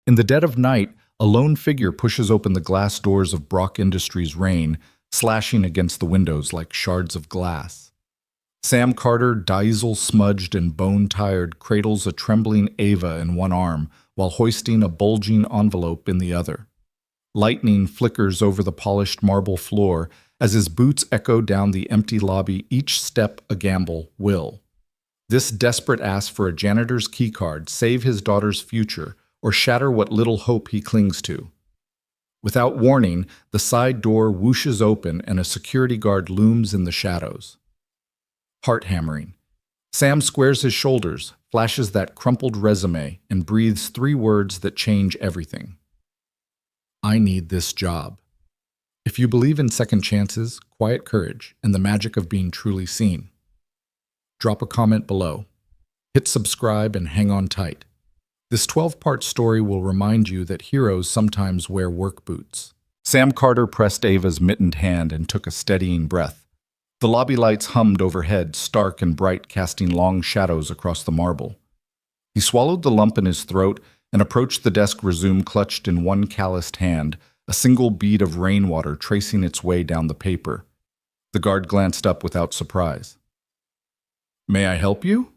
In the dead of night, a lone figure pushes open the glass doors of Brock Industries' rain, slashing against the windows like shards of glass. Sam Carter, diesel-smudged and bone-tired, cradles a trembling Ava in one arm while hoisting a bulging envelope in the other. Lightning flickers over the polished marble floor as his boots echo down the empty lobby, each step a gamble. Will this desperate ask for a janitor's keycard save his daughter's future or shatter what little hope he clings to? Without warning, the side door whooshes open and a security guard looms in the shadows. Heart-hammering. Sam squares his shoulders, flashes that crumpled resume, and breathes 3 words that change everything. I need this job. If you believe in second chances, quiet courage, and the magic of being truly seen, drop a comment below. Hit subscribe and hang on tight. This 12-part story will remind you that heroes sometimes wear work boots. Sam Carter pressed Ava's mittened hand and took a steadying breath. The lobby lights hummed overhead, stark and bright, casting long shadows across the marble. He swallowed the lump in his throat and approached the desk resume clutched in one calloused hand, a single bead of rainwater tracing its way down the paper. The guard glanced up without surprise. May I help you?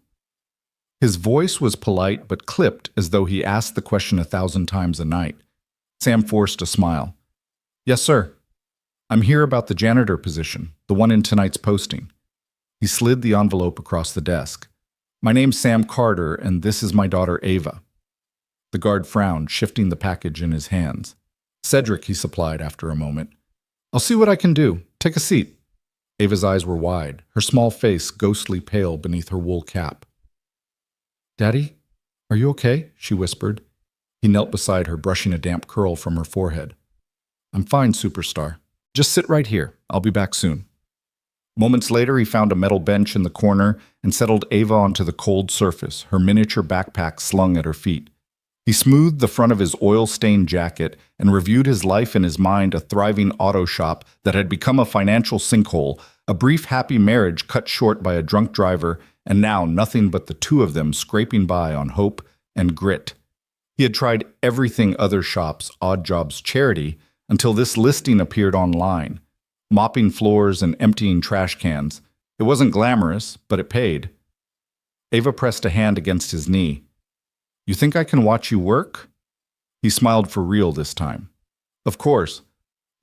His voice was polite but clipped as though he asked the question 1,000 times a night. Sam forced a smile. Yes, sir. I'm here about the janitor position, the one in tonight's posting. He slid the envelope across the desk. My name's Sam Carter, and this is my daughter Ava. The guard frowned, shifting the package in his hands. Cedric, he supplied after a moment. I'll see what I can do. Take a seat. Ava's eyes were wide, her small face ghostly pale beneath her wool cap. Daddy, are you okay? She whispered. He knelt beside her, brushing a damp curl from her forehead. I'm fine, superstar. Just sit right here. I'll be back soon. Moments later, he found a metal bench in the corner and settled Ava onto the cold surface, her miniature backpack slung at her feet. He smoothed the front of his oil-stained jacket and reviewed his life in his mind, a thriving auto shop that had become a financial sinkhole, a brief happy marriage cut short by a drunk driver, and now nothing but the two of them scraping by on hope and grit. He had tried everything other shops, odd jobs, charity, until this listing appeared online. Mopping floors and emptying trash cans. It wasn't glamorous, but it paid. Ava pressed a hand against his knee. You think I can watch you work? He smiled for real this time. Of course.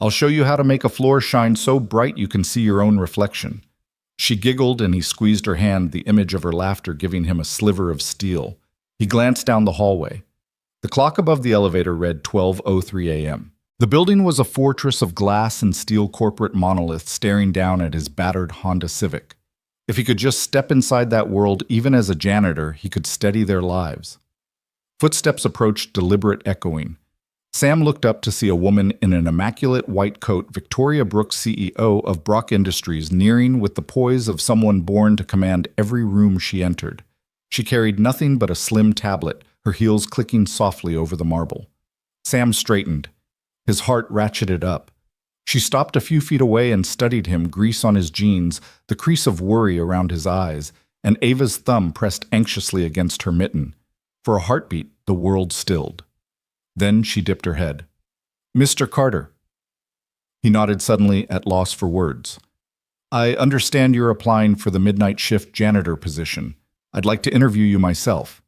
I'll show you how to make a floor shine so bright you can see your own reflection. She giggled and he squeezed her hand, the image of her laughter giving him a sliver of steel. He glanced down the hallway. The clock above the elevator read 12:03 a.m. The building was a fortress of glass and steel corporate monoliths staring down at his battered Honda Civic. If he could just step inside that world, even as a janitor, he could steady their lives. Footsteps approached, deliberate, echoing. Sam looked up to see a woman in an immaculate white coat, Victoria Brooks, CEO of Brock Industries, nearing with the poise of someone born to command every room she entered. She carried nothing but a slim tablet, her heels clicking softly over the marble. Sam straightened. His heart ratcheted up. She stopped a few feet away and studied him, grease on his jeans, the crease of worry around his eyes, and Ava's thumb pressed anxiously against her mitten. For a heartbeat, the world stilled. Then she dipped her head. Mr. Carter. He nodded suddenly, at loss for words. I understand you're applying for the midnight shift janitor position. I'd like to interview you myself.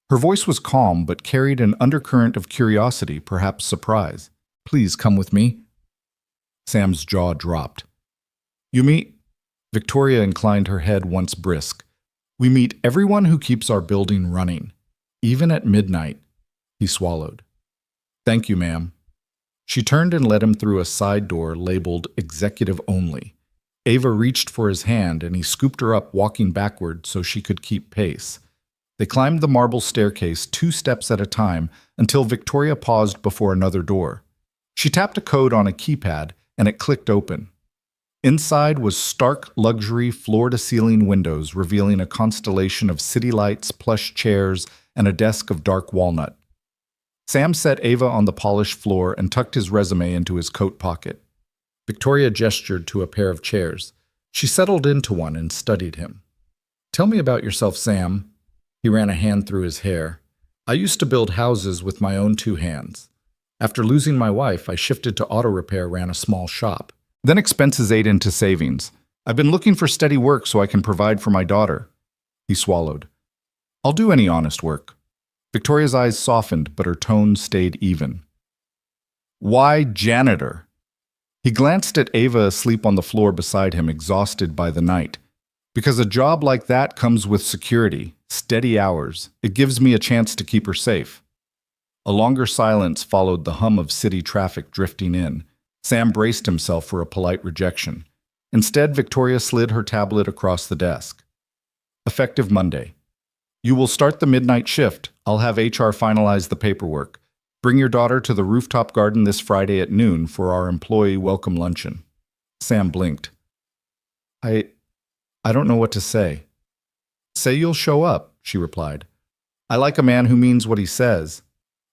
Her voice was calm, but carried an undercurrent of curiosity, perhaps surprise. Please come with me. Sam's jaw dropped. You meet? Victoria inclined her head once brisk. We meet everyone who keeps our building running. Even at midnight. He swallowed. Thank you, ma'am. She turned and led him through a side door labeled Executive Only. Ava reached for his hand and he scooped her up, walking backward so she could keep pace. They climbed the marble staircase 2 steps at a time until Victoria paused before another door. She tapped a code on a keypad and it clicked open. Inside was stark luxury floor-to-ceiling windows revealing a constellation of city lights, plush chairs, and a desk of dark walnut. Sam set Ava on the polished floor and tucked his resume into his coat pocket. Victoria gestured to a pair of chairs. She settled into one and studied him. Tell me about yourself, Sam. He ran a hand through his hair. I used to build houses with my own two hands. After losing my wife, I shifted to auto repair, ran a small shop. Then expenses ate into savings. I've been looking for steady work so I can provide for my daughter. He swallowed. I'll do any honest work. Victoria's eyes softened, but her tone stayed even. Why janitor? He glanced at Ava asleep on the floor beside him, exhausted by the night. Because a job like that comes with security, steady hours. It gives me a chance to keep her safe. A longer silence followed, the hum of city traffic drifting in. Sam braced himself for a polite rejection. Instead, Victoria slid her tablet across the desk. Effective Monday. You will start the midnight shift. I'll have HR finalize the paperwork. Bring your daughter to the rooftop garden this Friday at noon for our employee welcome luncheon. Sam blinked. I don't know what to say. Say you'll show up, she replied. I like a man who means what he says.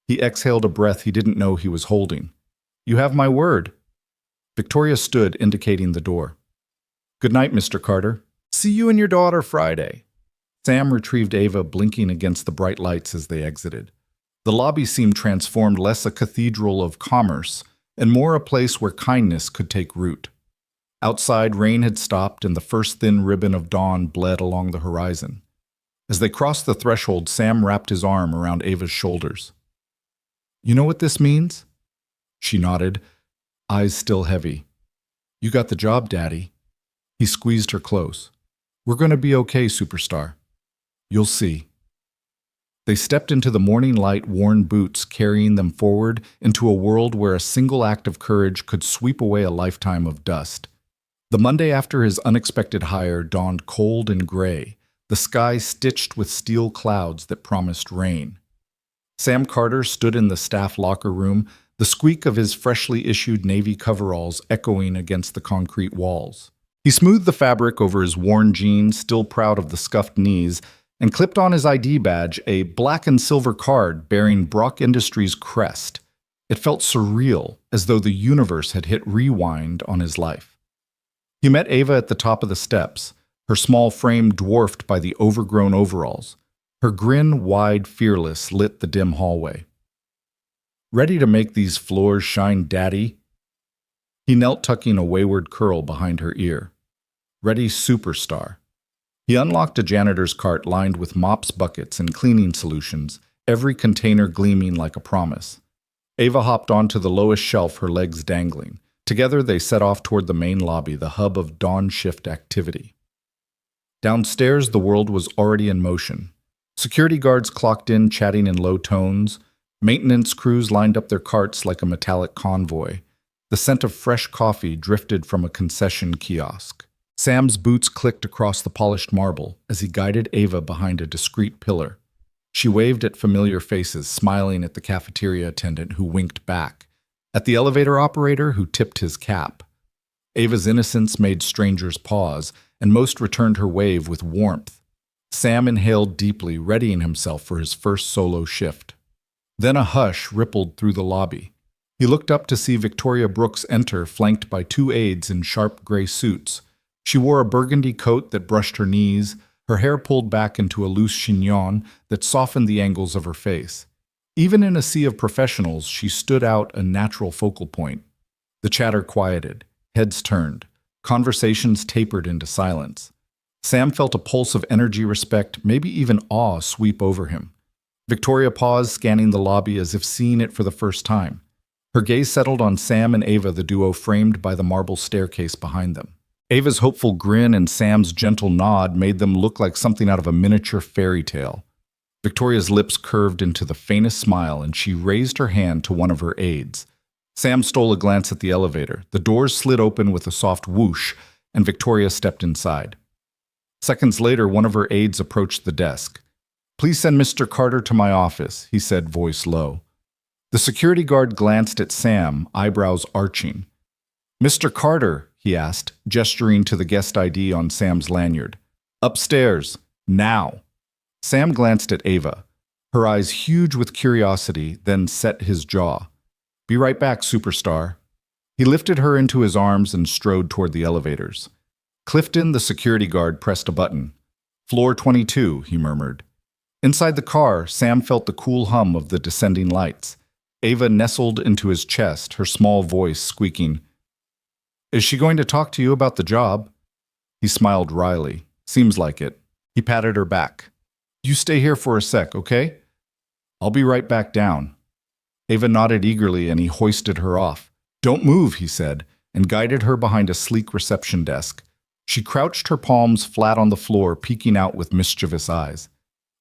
He exhaled a breath he didn't know he was holding. You have my word. Victoria stood, indicating the door. Good night, Mr. Carter. See you and your daughter Friday. Sam retrieved Ava, blinking against the bright lights as they exited. The lobby seemed transformed, less a cathedral of commerce and more a place where kindness could take root. Outside, rain had stopped and the first thin ribbon of dawn bled along the horizon. As they crossed the threshold, Sam wrapped his arm around Ava's shoulders. You know what this means? She nodded, eyes still heavy. You got the job, Daddy. He squeezed her close. We're going to be okay, superstar. You'll see. They stepped into the morning light, worn boots carrying them forward into a world where a single act of courage could sweep away a lifetime of dust. The Monday after his unexpected hire dawned cold and gray, the sky stitched with steel clouds that promised rain. Sam Carter stood in the staff locker room, the squeak of his freshly issued navy coveralls echoing against the concrete walls. He smoothed the fabric over his worn jeans, still proud of the scuffed knees, and clipped on his ID badge, a black and silver card bearing Brock Industries' crest. It felt surreal, as though the universe had hit rewind on his life. He met Ava at the top of the steps, her small frame dwarfed by the overgrown overalls. Her grin, wide, fearless, lit the dim hallway. Ready to make these floors shine, Daddy? He knelt, tucking a wayward curl behind her ear. Ready, superstar. He unlocked a janitor's cart lined with mops, buckets, and cleaning solutions, every container gleaming like a promise. Ava hopped onto the lowest shelf, her legs dangling. Together they set off toward the main lobby, the hub of dawn shift activity. Downstairs, the world was already in motion. Security guards clocked in, chatting in low tones. Maintenance crews lined up their carts like a metallic convoy. The scent of fresh coffee drifted from a concession kiosk. Sam's boots clicked across the polished marble as he guided Ava behind a discreet pillar. She waved at familiar faces, smiling at the cafeteria attendant who winked back, at the elevator operator who tipped his cap. Ava's innocence made strangers pause, and most returned her wave with warmth. Sam inhaled deeply, readying himself for his first solo shift. Then a hush rippled through the lobby. He looked up to see Victoria Brooks enter, flanked by two aides in sharp gray suits. She wore a burgundy coat that brushed her knees, her hair pulled back into a loose chignon that softened the angles of her face. Even in a sea of professionals, she stood out, a natural focal point. The chatter quieted, heads turned, conversations tapered into silence. Sam felt a pulse of energy, respect, maybe even awe sweep over him. Victoria paused, scanning the lobby as if seeing it for the first time. Her gaze settled on Sam and Ava, the duo framed by the marble staircase behind them. Ava's hopeful grin and Sam's gentle nod made them look like something out of a miniature fairy tale. Victoria's lips curved into the faintest smile, and she raised her hand to one of her aides. Sam stole a glance at the elevator. The doors slid open with a soft whoosh, and Victoria stepped inside. Seconds later, one of her aides approached the desk. "Please send Mr. Carter to my office," he said, voice low. The security guard glanced at Sam, eyebrows arching. "Mr. Carter," he asked, gesturing to the guest ID on Sam's lanyard. "Upstairs. Now." Sam glanced at Ava, her eyes huge with curiosity, then set his jaw. "Be right back, superstar." He lifted her into his arms and strode toward the elevators. Clifton, the security guard, pressed a button. "Floor 22, he murmured. Inside the car, Sam felt the cool hum of the descending lights. Ava nestled into his chest, her small voice squeaking. Is she going to talk to you about the job? He smiled wryly. Seems like it. He patted her back. You stay here for a sec, okay? I'll be right back down. Ava nodded eagerly and he hoisted her off. Don't move, he said, and guided her behind a sleek reception desk. She crouched her palms flat on the floor, peeking out with mischievous eyes.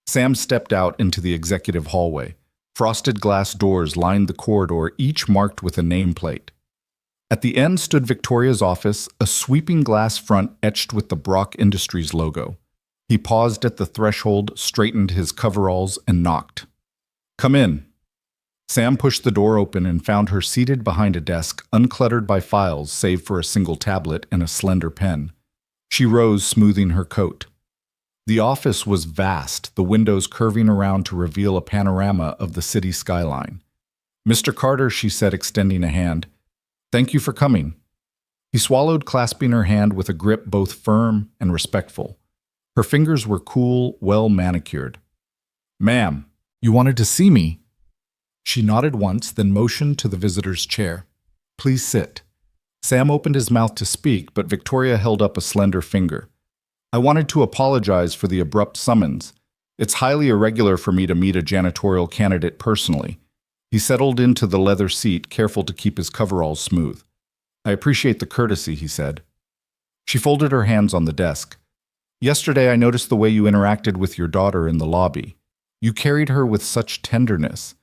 Sam stepped out into the executive hallway. Frosted glass doors lined the corridor, each marked with a nameplate. At the end stood Victoria's office, a sweeping glass front etched with the Brock Industries logo. He paused at the threshold, straightened his coveralls, and knocked. Come in. Sam pushed the door open and found her seated behind a desk, uncluttered by files save for a single tablet and a slender pen. She rose, smoothing her coat. The office was vast, the windows curving around to reveal a panorama of the city skyline. Mr. Carter, she said, extending a hand. Thank you for coming. He swallowed, clasping her hand with a grip both firm and respectful. Her fingers were cool, well manicured. Ma'am, you wanted to see me? She nodded once, then motioned to the visitor's chair. Please sit. Sam opened his mouth to speak, but Victoria held up a slender finger. I wanted to apologize for the abrupt summons. It's highly irregular for me to meet a janitorial candidate personally. He settled into the leather seat, careful to keep his coveralls smooth. I appreciate the courtesy, he said. She folded her hands on the desk. Yesterday I noticed the way you interacted with your daughter in the lobby. You carried her with such tenderness.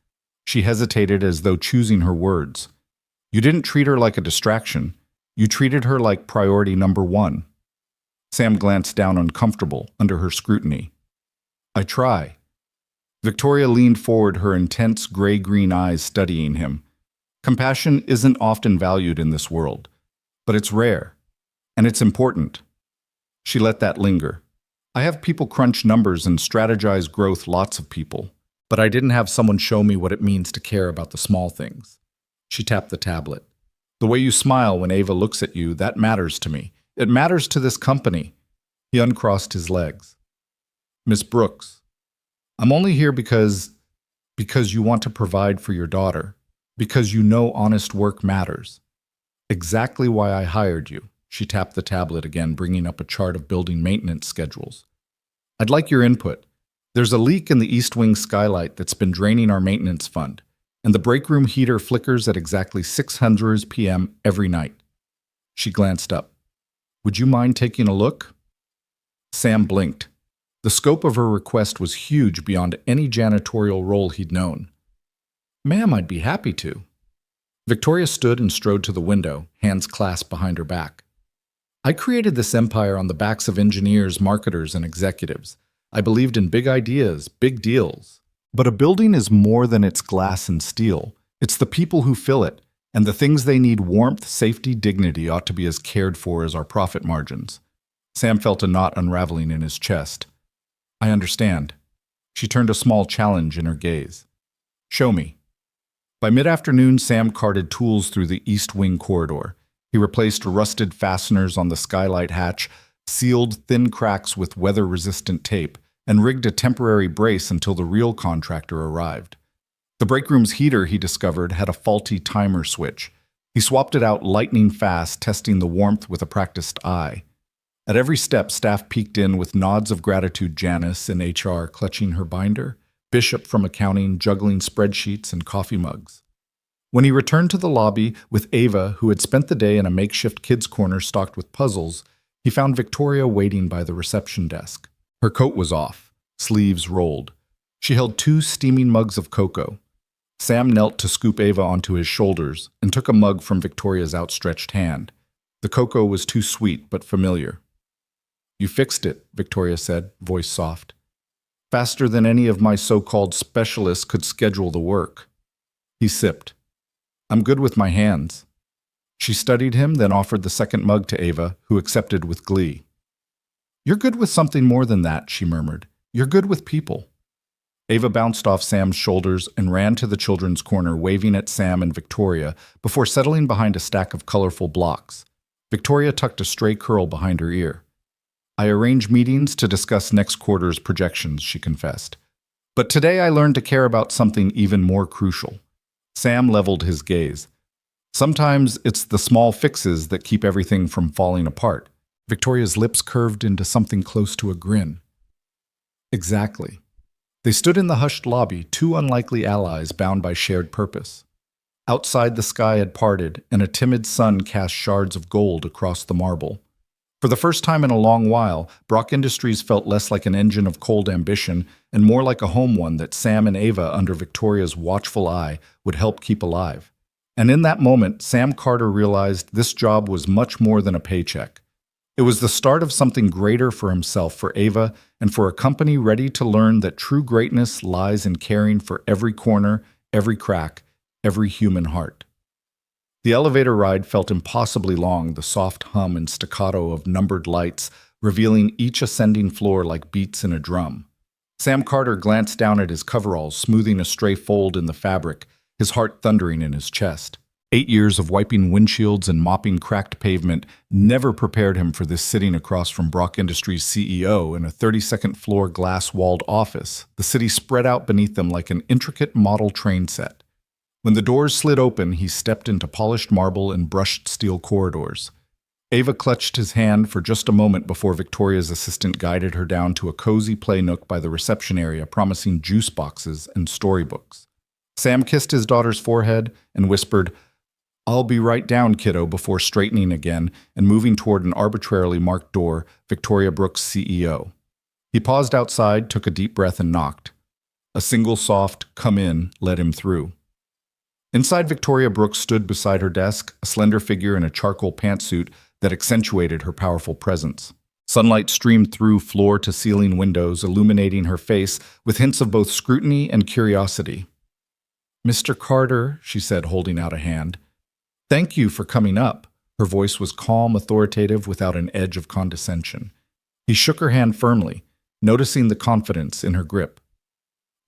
She hesitated as though choosing her words. You didn't treat her like a distraction. You treated her like priority number one. Sam glanced down uncomfortable under her scrutiny. I try. Victoria leaned forward, her intense gray-green eyes studying him. Compassion isn't often valued in this world, but it's rare, and it's important. She let that linger. I have people crunch numbers and strategize growth, lots of people, but I didn't have someone show me what it means to care about the small things. She tapped the tablet. The way you smile when Ava looks at you, that matters to me. It matters to this company. He uncrossed his legs. Miss Brooks, I'm only here because you want to provide for your daughter, because you know honest work matters. Exactly why I hired you. She tapped the tablet again, bringing up a chart of building maintenance schedules. I'd like your input. There's a leak in the East Wing skylight that's been draining our maintenance fund, and the break room heater flickers at exactly 600 p.m. every night. She glanced up. Would you mind taking a look? Sam blinked. The scope of her request was huge beyond any janitorial role he'd known. Ma'am, I'd be happy to. Victoria stood and strode to the window, hands clasped behind her back. I created this empire on the backs of engineers, marketers, and executives. I believed in big ideas, big deals. But a building is more than its glass and steel. It's the people who fill it, and the things they need, warmth, safety, dignity, ought to be as cared for as our profit margins. Sam felt a knot unraveling in his chest. I understand. She turned a small challenge in her gaze. Show me. By mid-afternoon, Sam carted tools through the East Wing corridor. He replaced rusted fasteners on the skylight hatch, sealed thin cracks with weather-resistant tape, and rigged a temporary brace until the real contractor arrived. The break room's heater, he discovered, had a faulty timer switch. He swapped it out lightning fast, testing the warmth with a practiced eye. At every step, staff peeked in with nods of gratitude, Janice in HR clutching her binder, Bishop from accounting juggling spreadsheets and coffee mugs. When he returned to the lobby with Ava, who had spent the day in a makeshift kids' corner stocked with puzzles, he found Victoria waiting by the reception desk. Her coat was off, sleeves rolled. She held 2 steaming mugs of cocoa. Sam knelt to scoop Ava onto his shoulders and took a mug from Victoria's outstretched hand. The cocoa was too sweet but familiar. You fixed it, Victoria said, voice soft. Faster than any of my so-called specialists could schedule the work. He sipped. I'm good with my hands. She studied him, then offered the second mug to Ava, who accepted with glee. You're good with something more than that, she murmured. You're good with people. Ava bounced off Sam's shoulders and ran to the children's corner, waving at Sam and Victoria before settling behind a stack of colorful blocks. Victoria tucked a stray curl behind her ear. I arrange meetings to discuss next quarter's projections, she confessed. But today I learned to care about something even more crucial. Sam leveled his gaze. Sometimes it's the small fixes that keep everything from falling apart. Victoria's lips curved into something close to a grin. Exactly. They stood in the hushed lobby, two unlikely allies bound by shared purpose. Outside, the sky had parted, and a timid sun cast shards of gold across the marble. For the first time in a long while, Brock Industries felt less like an engine of cold ambition and more like a home one that Sam and Ava, under Victoria's watchful eye, would help keep alive. And in that moment, Sam Carter realized this job was much more than a paycheck. It was the start of something greater for himself, for Ava, and for a company ready to learn that true greatness lies in caring for every corner, every crack, every human heart. The elevator ride felt impossibly long, the soft hum and staccato of numbered lights revealing each ascending floor like beats in a drum. Sam Carter glanced down at his coveralls, smoothing a stray fold in the fabric, his heart thundering in his chest. 8 years of wiping windshields and mopping cracked pavement never prepared him for this, sitting across from Brock Industries' CEO in a 32nd floor glass-walled office, the city spread out beneath them like an intricate model train set. When the doors slid open, he stepped into polished marble and brushed steel corridors. Ava clutched his hand for just a moment before Victoria's assistant guided her down to a cozy play nook by the reception area, promising juice boxes and storybooks. Sam kissed his daughter's forehead and whispered, "I'll be right down, kiddo," before straightening again and moving toward an arbitrarily marked door, Victoria Brooks' CEO. He paused outside, took a deep breath, and knocked. A single soft "come in" let him through. Inside, Victoria Brooks stood beside her desk, a slender figure in a charcoal pantsuit that accentuated her powerful presence. Sunlight streamed through floor-to-ceiling windows, illuminating her face with hints of both scrutiny and curiosity. "Mr. Carter," she said, holding out a hand. "Thank you for coming up." Her voice was calm, authoritative, without an edge of condescension. He shook her hand firmly, noticing the confidence in her grip.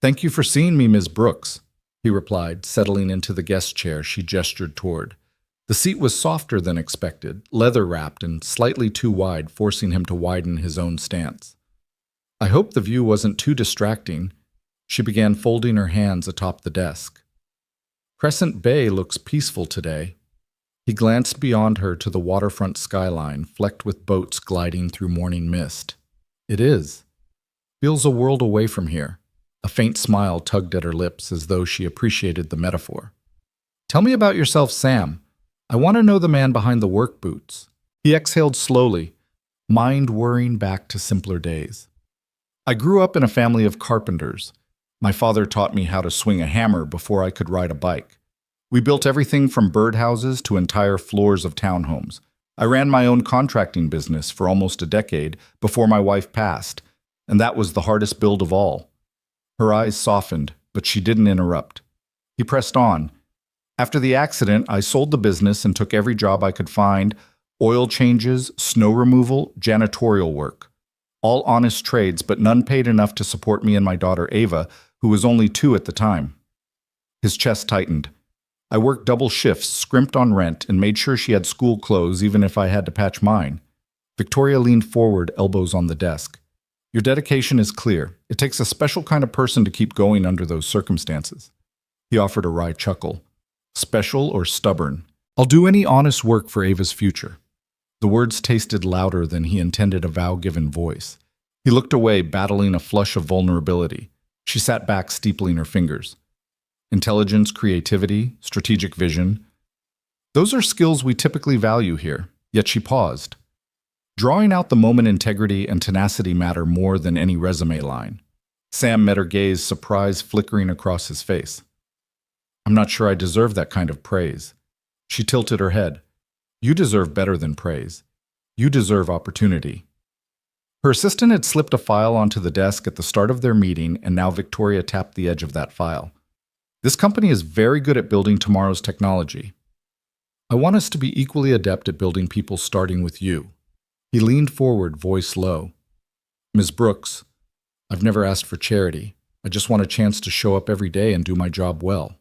"Thank you for seeing me, Ms. Brooks," he replied, settling into the guest chair she gestured toward. The seat was softer than expected, leather-wrapped and slightly too wide, forcing him to widen his own stance. "I hope the view wasn't too distracting." She began folding her hands atop the desk. "Crescent Bay looks peaceful today." He glanced beyond her to the waterfront skyline, flecked with boats gliding through morning mist. "It is. Feels a world away from here." A faint smile tugged at her lips as though she appreciated the metaphor. "Tell me about yourself, Sam. I want to know the man behind the work boots." He exhaled slowly, mind whirring back to simpler days. "I grew up in a family of carpenters. My father taught me how to swing a hammer before I could ride a bike. We built everything from birdhouses to entire floors of townhomes. I ran my own contracting business for almost a decade before my wife passed, and that was the hardest build of all." Her eyes softened, but she didn't interrupt. He pressed on. "After the accident, I sold the business and took every job I could find: oil changes, snow removal, janitorial work. All honest trades, but none paid enough to support me and my daughter Ava, who was only 2 at the time." His chest tightened. "I worked double shifts, scrimped on rent, and made sure she had school clothes even if I had to patch mine." Victoria leaned forward, elbows on the desk. "Your dedication is clear. It takes a special kind of person to keep going under those circumstances." He offered a wry chuckle. "Special or stubborn? I'll do any honest work for Ava's future." The words tasted louder than he intended a vow-given voice. He looked away, battling a flush of vulnerability. She sat back, steepling her fingers. "Intelligence, creativity, strategic vision. Those are skills we typically value here." Yet she paused. Drawing out the moment, integrity and tenacity matter more than any resume line. Sam met her gaze, surprise flickering across his face. "I'm not sure I deserve that kind of praise." She tilted her head. "You deserve better than praise. You deserve opportunity." Her assistant had slipped a file onto the desk at the start of their meeting, and now Victoria tapped the edge of that file. "This company is very good at building tomorrow's technology. I want us to be equally adept at building people, starting with you." He leaned forward, voice low. "Ms. Brooks, I've never asked for charity. I just want a chance to show up every day and do my job well."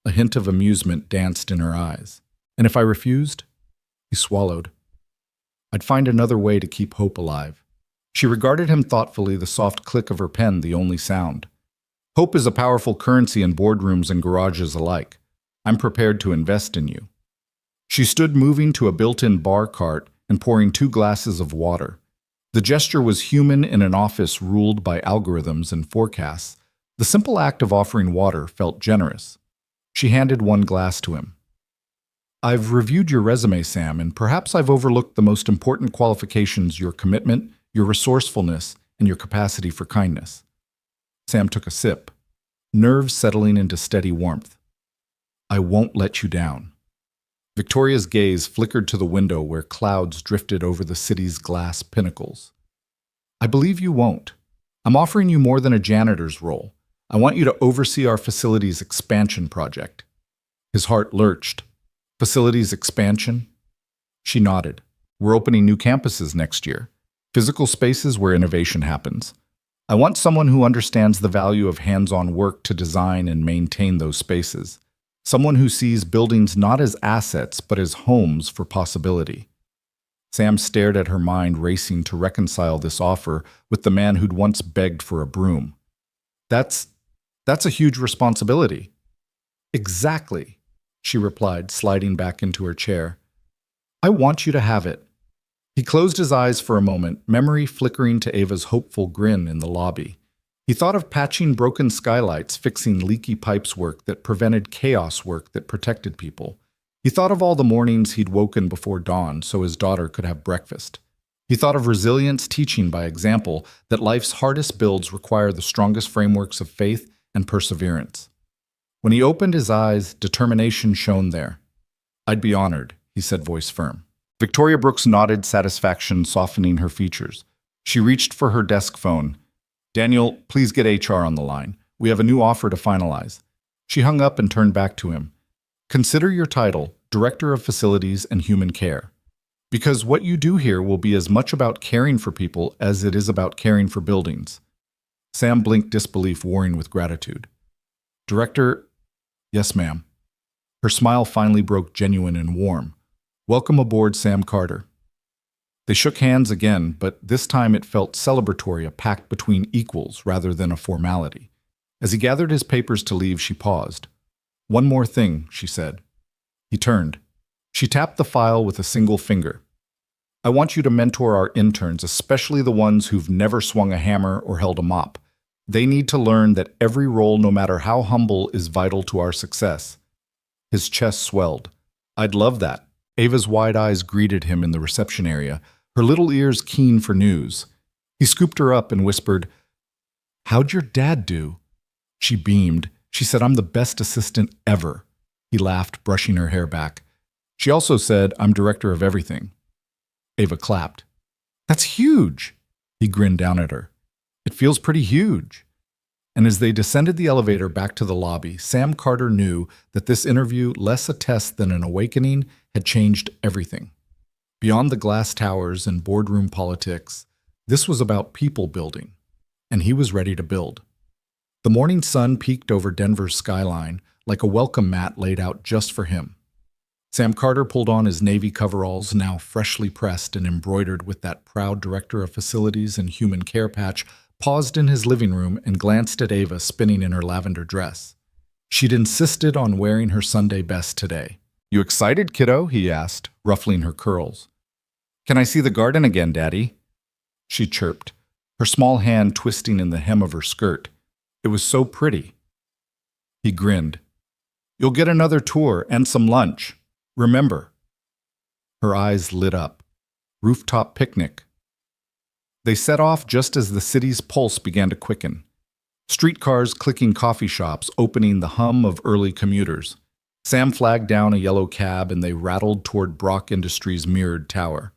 A hint of amusement danced in her eyes. "And if I refused?" He swallowed. "I'd find another way to keep hope alive." She regarded him thoughtfully, the soft click of her pen the only sound. Hope is a powerful currency in boardrooms and garages alike. I'm prepared to invest in you. She stood moving to a built-in bar cart and pouring 2 glasses of water. The gesture was human in an office ruled by algorithms and forecasts. The simple act of offering water felt generous. She handed 1 glass to him. I've reviewed your resume, Sam, and perhaps I've overlooked the most important qualifications: your commitment, your resourcefulness, and your capacity for kindness. Sam took a sip, nerves settling into steady warmth. I won't let you down. Victoria's gaze flickered to the window where clouds drifted over the city's glass pinnacles. I believe you won't. I'm offering you more than a janitor's role. I want you to oversee our facilities expansion project. His heart lurched. Facilities expansion? She nodded. We're opening new campuses next year. Physical spaces where innovation happens. I want someone who understands the value of hands-on work to design and maintain those spaces. Someone who sees buildings not as assets, but as homes for possibility. Sam stared at her, mind racing to reconcile this offer with the man who'd once begged for a broom. That's a huge responsibility. Exactly, she replied, sliding back into her chair. I want you to have it. He closed his eyes for a moment, memory flickering to Ava's hopeful grin in the lobby. He thought of patching broken skylights, fixing leaky pipes work that prevented chaos work that protected people. He thought of all the mornings he'd woken before dawn so his daughter could have breakfast. He thought of resilience, teaching by example that life's hardest builds require the strongest frameworks of faith and perseverance. When he opened his eyes, determination shone there. I'd be honored, he said, voice firm. Victoria Brooks nodded, satisfaction softening her features. She reached for her desk phone. Daniel, please get HR on the line. We have a new offer to finalize. She hung up and turned back to him. Consider your title, Director of Facilities and Human Care. Because what you do here will be as much about caring for people as it is about caring for buildings. Sam blinked, disbelief warring with gratitude. Director, yes, ma'am. Her smile finally broke genuine and warm. Welcome aboard, Sam Carter. They shook hands again, but this time it felt celebratory, a pact between equals rather than a formality. As he gathered his papers to leave, she paused. One more thing, she said. He turned. She tapped the file with a single finger. I want you to mentor our interns, especially the ones who've never swung a hammer or held a mop. They need to learn that every role, no matter how humble, is vital to our success. His chest swelled. I'd love that. Ava's wide eyes greeted him in the reception area, her little ears keen for news. He scooped her up and whispered, How'd your dad do? She beamed. She said, I'm the best assistant ever. He laughed, brushing her hair back. She also said, I'm director of everything. Ava clapped. That's huge. He grinned down at her. It feels pretty huge. And as they descended the elevator back to the lobby, Sam Carter knew that this interview, less a test than an awakening, had changed everything. Beyond the glass towers and boardroom politics, this was about people building, and he was ready to build. The morning sun peeked over Denver's skyline like a welcome mat laid out just for him. Sam Carter pulled on his navy coveralls, now freshly pressed and embroidered with that proud Director of Facilities and Human Care patch, paused in his living room and glanced at Ava spinning in her lavender dress. She'd insisted on wearing her Sunday best today. You excited, kiddo? He asked, ruffling her curls. Can I see the garden again, Daddy? She chirped, her small hand twisting in the hem of her skirt. It was so pretty. He grinned. You'll get another tour and some lunch. Remember. Her eyes lit up. Rooftop picnic. They set off just as the city's pulse began to quicken. Streetcars clicking, coffee shops opening, the hum of early commuters. Sam flagged down a yellow cab and they rattled toward Brock Industries' mirrored tower.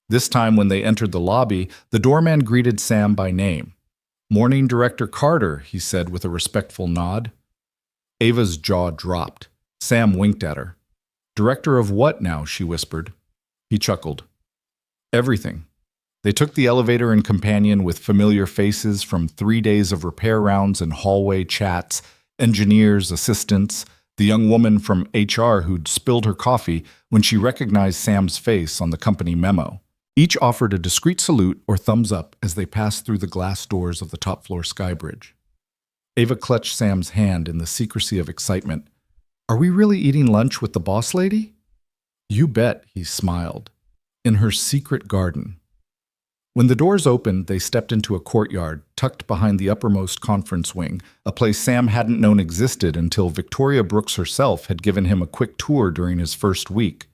This time when they entered the lobby, the doorman greeted Sam by name. Morning, Director Carter, he said with a respectful nod. Ava's jaw dropped. Sam winked at her. Director of what now? She whispered. He chuckled. Everything. They took the elevator and companion with familiar faces from 3 days of repair rounds and hallway chats, engineers, assistants, the young woman from HR who'd spilled her coffee when she recognized Sam's face on the company memo. Each offered a discreet salute or thumbs up as they passed through the glass doors of the top-floor skybridge. Ava clutched Sam's hand in the secrecy of excitement. Are we really eating lunch with the boss lady? You bet, he smiled. In her secret garden. When the doors opened, they stepped into a courtyard tucked behind the uppermost conference wing, a place Sam hadn't known existed until Victoria Brooks herself had given him a quick tour during his first week.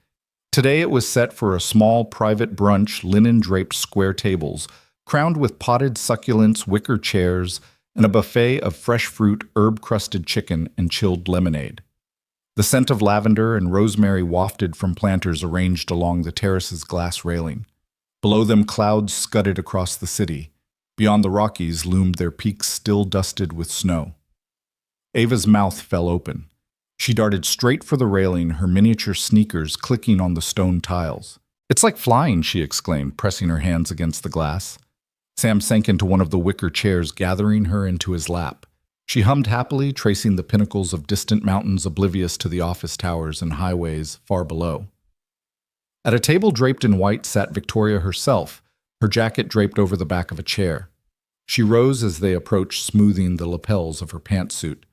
Today it was set for a small private brunch, linen-draped square tables, crowned with potted succulents, wicker chairs, and a buffet of fresh fruit, herb-crusted chicken, and chilled lemonade. The scent of lavender and rosemary wafted from planters arranged along the terrace's glass railing. Below them, clouds scudded across the city. Beyond the Rockies loomed their peaks still dusted with snow. Ava's mouth fell open. She darted straight for the railing, her miniature sneakers clicking on the stone tiles. It's like flying, she exclaimed, pressing her hands against the glass. Sam sank into one of the wicker chairs, gathering her into his lap. She hummed happily, tracing the pinnacles of distant mountains oblivious to the office towers and highways far below. At a table draped in white sat Victoria herself, her jacket draped over the back of a chair. She rose as they approached, smoothing the lapels of her pantsuit.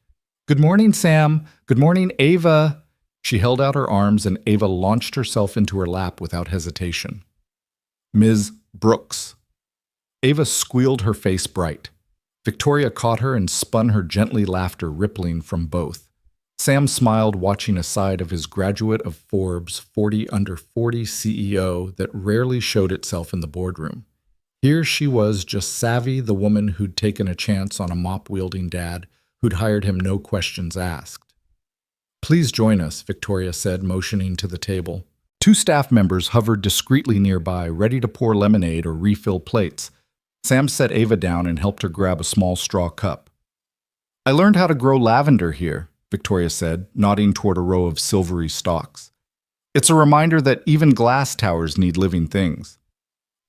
"Good morning, Sam. Good morning, Ava." She held out her arms, and Ava launched herself into her lap without hesitation. "Ms. Brooks." Ava squealed, her face bright. Victoria caught her and spun her gently, laughter rippling from both. Sam smiled, watching a side of his graduate of Forbes 40 under 40 CEO that rarely showed itself in the boardroom. Here she was, just Savvy, the woman who'd taken a chance on a mop-wielding dad who'd hired him no questions asked. "Please join us," Victoria said, motioning to the table. Two staff members hovered discreetly nearby, ready to pour lemonade or refill plates. Sam set Ava down and helped her grab a small straw cup. "I learned how to grow lavender here," Victoria said, nodding toward a row of silvery stalks. "It's a reminder that even glass towers need living things."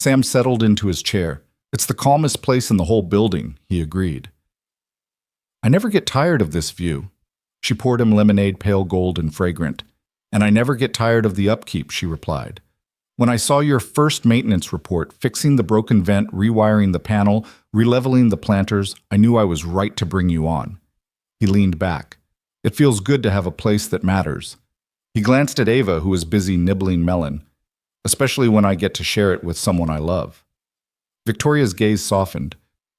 Sam settled into his chair. "It's the calmest place in the whole building," he agreed. "I never get tired of this view." She poured him lemonade, pale gold and fragrant. "And I never get tired of the upkeep," she replied. "When I saw your first maintenance report, fixing the broken vent, rewiring the panel, releveling the planters, I knew I was right to bring you on." He leaned back. "It feels good to have a place that matters." He glanced at Ava, who was busy nibbling melon, "especially when I get to share it with someone I love." Victoria's gaze softened.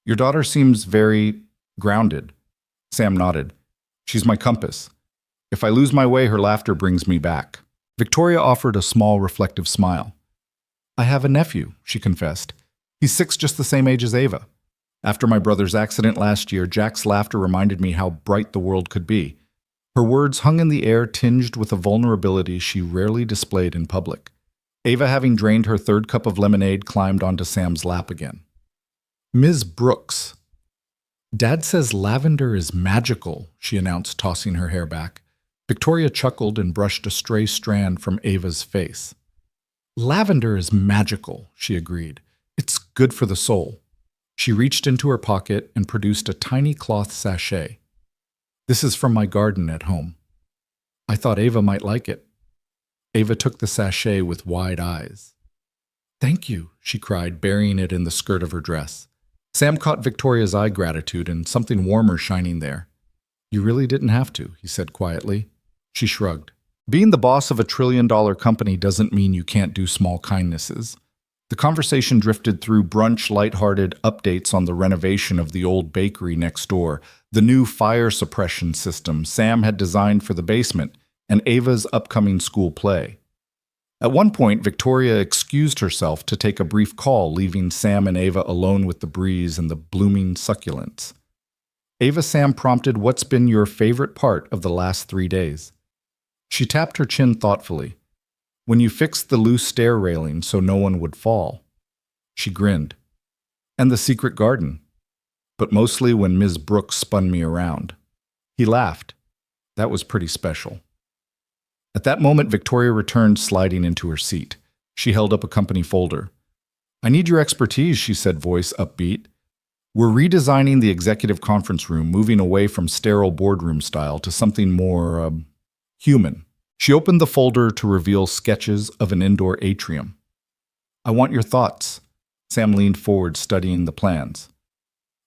"Your daughter seems very grounded." Sam nodded. "She's my compass. If I lose my way, her laughter brings me back." Victoria offered a small, reflective smile. "I have a nephew," she confessed. "He's 6, just the same age as Ava. After my brother's accident last year, Jack's laughter reminded me how bright the world could be." Her words hung in the air, tinged with a vulnerability she rarely displayed in public. Ava, having drained her third cup of lemonade, climbed onto Sam's lap again. "Ms. Brooks." "Dad says lavender is magical," she announced, tossing her hair back. Victoria chuckled and brushed a stray strand from Ava's face. "Lavender is magical," she agreed. "It's good for the soul." She reached into her pocket and produced a tiny cloth sachet. "This is from my garden at home. I thought Ava might like it." Ava took the sachet with wide eyes. "Thank you," she cried, burying it in the skirt of her dress. Sam caught Victoria's eye gratitude and something warmer shining there. "You really didn't have to," he said quietly. She shrugged. "Being the boss of a $1 trillion company doesn't mean you can't do small kindnesses." The conversation drifted through brunch, lighthearted updates on the renovation of the old bakery next door, the new fire suppression system Sam had designed for the basement, and Ava's upcoming school play. At one point, Victoria excused herself to take a brief call, leaving Sam and Ava alone with the breeze and the blooming succulents. Ava, Sam prompted, "What's been your favorite part of the last 3 days?" She tapped her chin thoughtfully. "When you fixed the loose stair railing so no one would fall." She grinned. "And the secret garden. But mostly when Ms. Brooks spun me around." He laughed. "That was pretty special." At that moment, Victoria returned, sliding into her seat. She held up a company folder. "I need your expertise," she said, voice upbeat. "We're redesigning the executive conference room, moving away from sterile boardroom style to something more, human." She opened the folder to reveal sketches of an indoor atrium. "I want your thoughts." Sam leaned forward, studying the plans.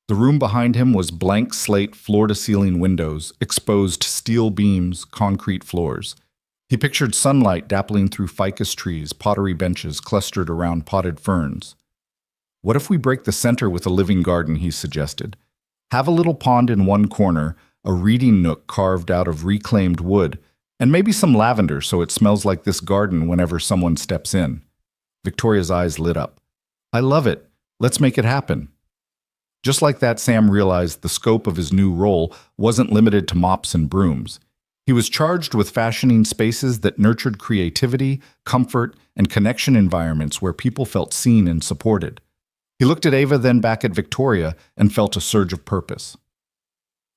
The room behind him was blank slate floor-to-ceiling windows, exposed steel beams, concrete floors. He pictured sunlight dappling through ficus trees, pottery benches clustered around potted ferns. What if we break the center with a living garden, he suggested. Have a little pond in one corner, a reading nook carved out of reclaimed wood, and maybe some lavender so it smells like this garden whenever someone steps in. Victoria's eyes lit up. I love it. Let's make it happen. Just like that, Sam realized the scope of his new role wasn't limited to mops and brooms. He was charged with fashioning spaces that nurtured creativity, comfort, and connection environments where people felt seen and supported. He looked at Ava, then back at Victoria, and felt a surge of purpose.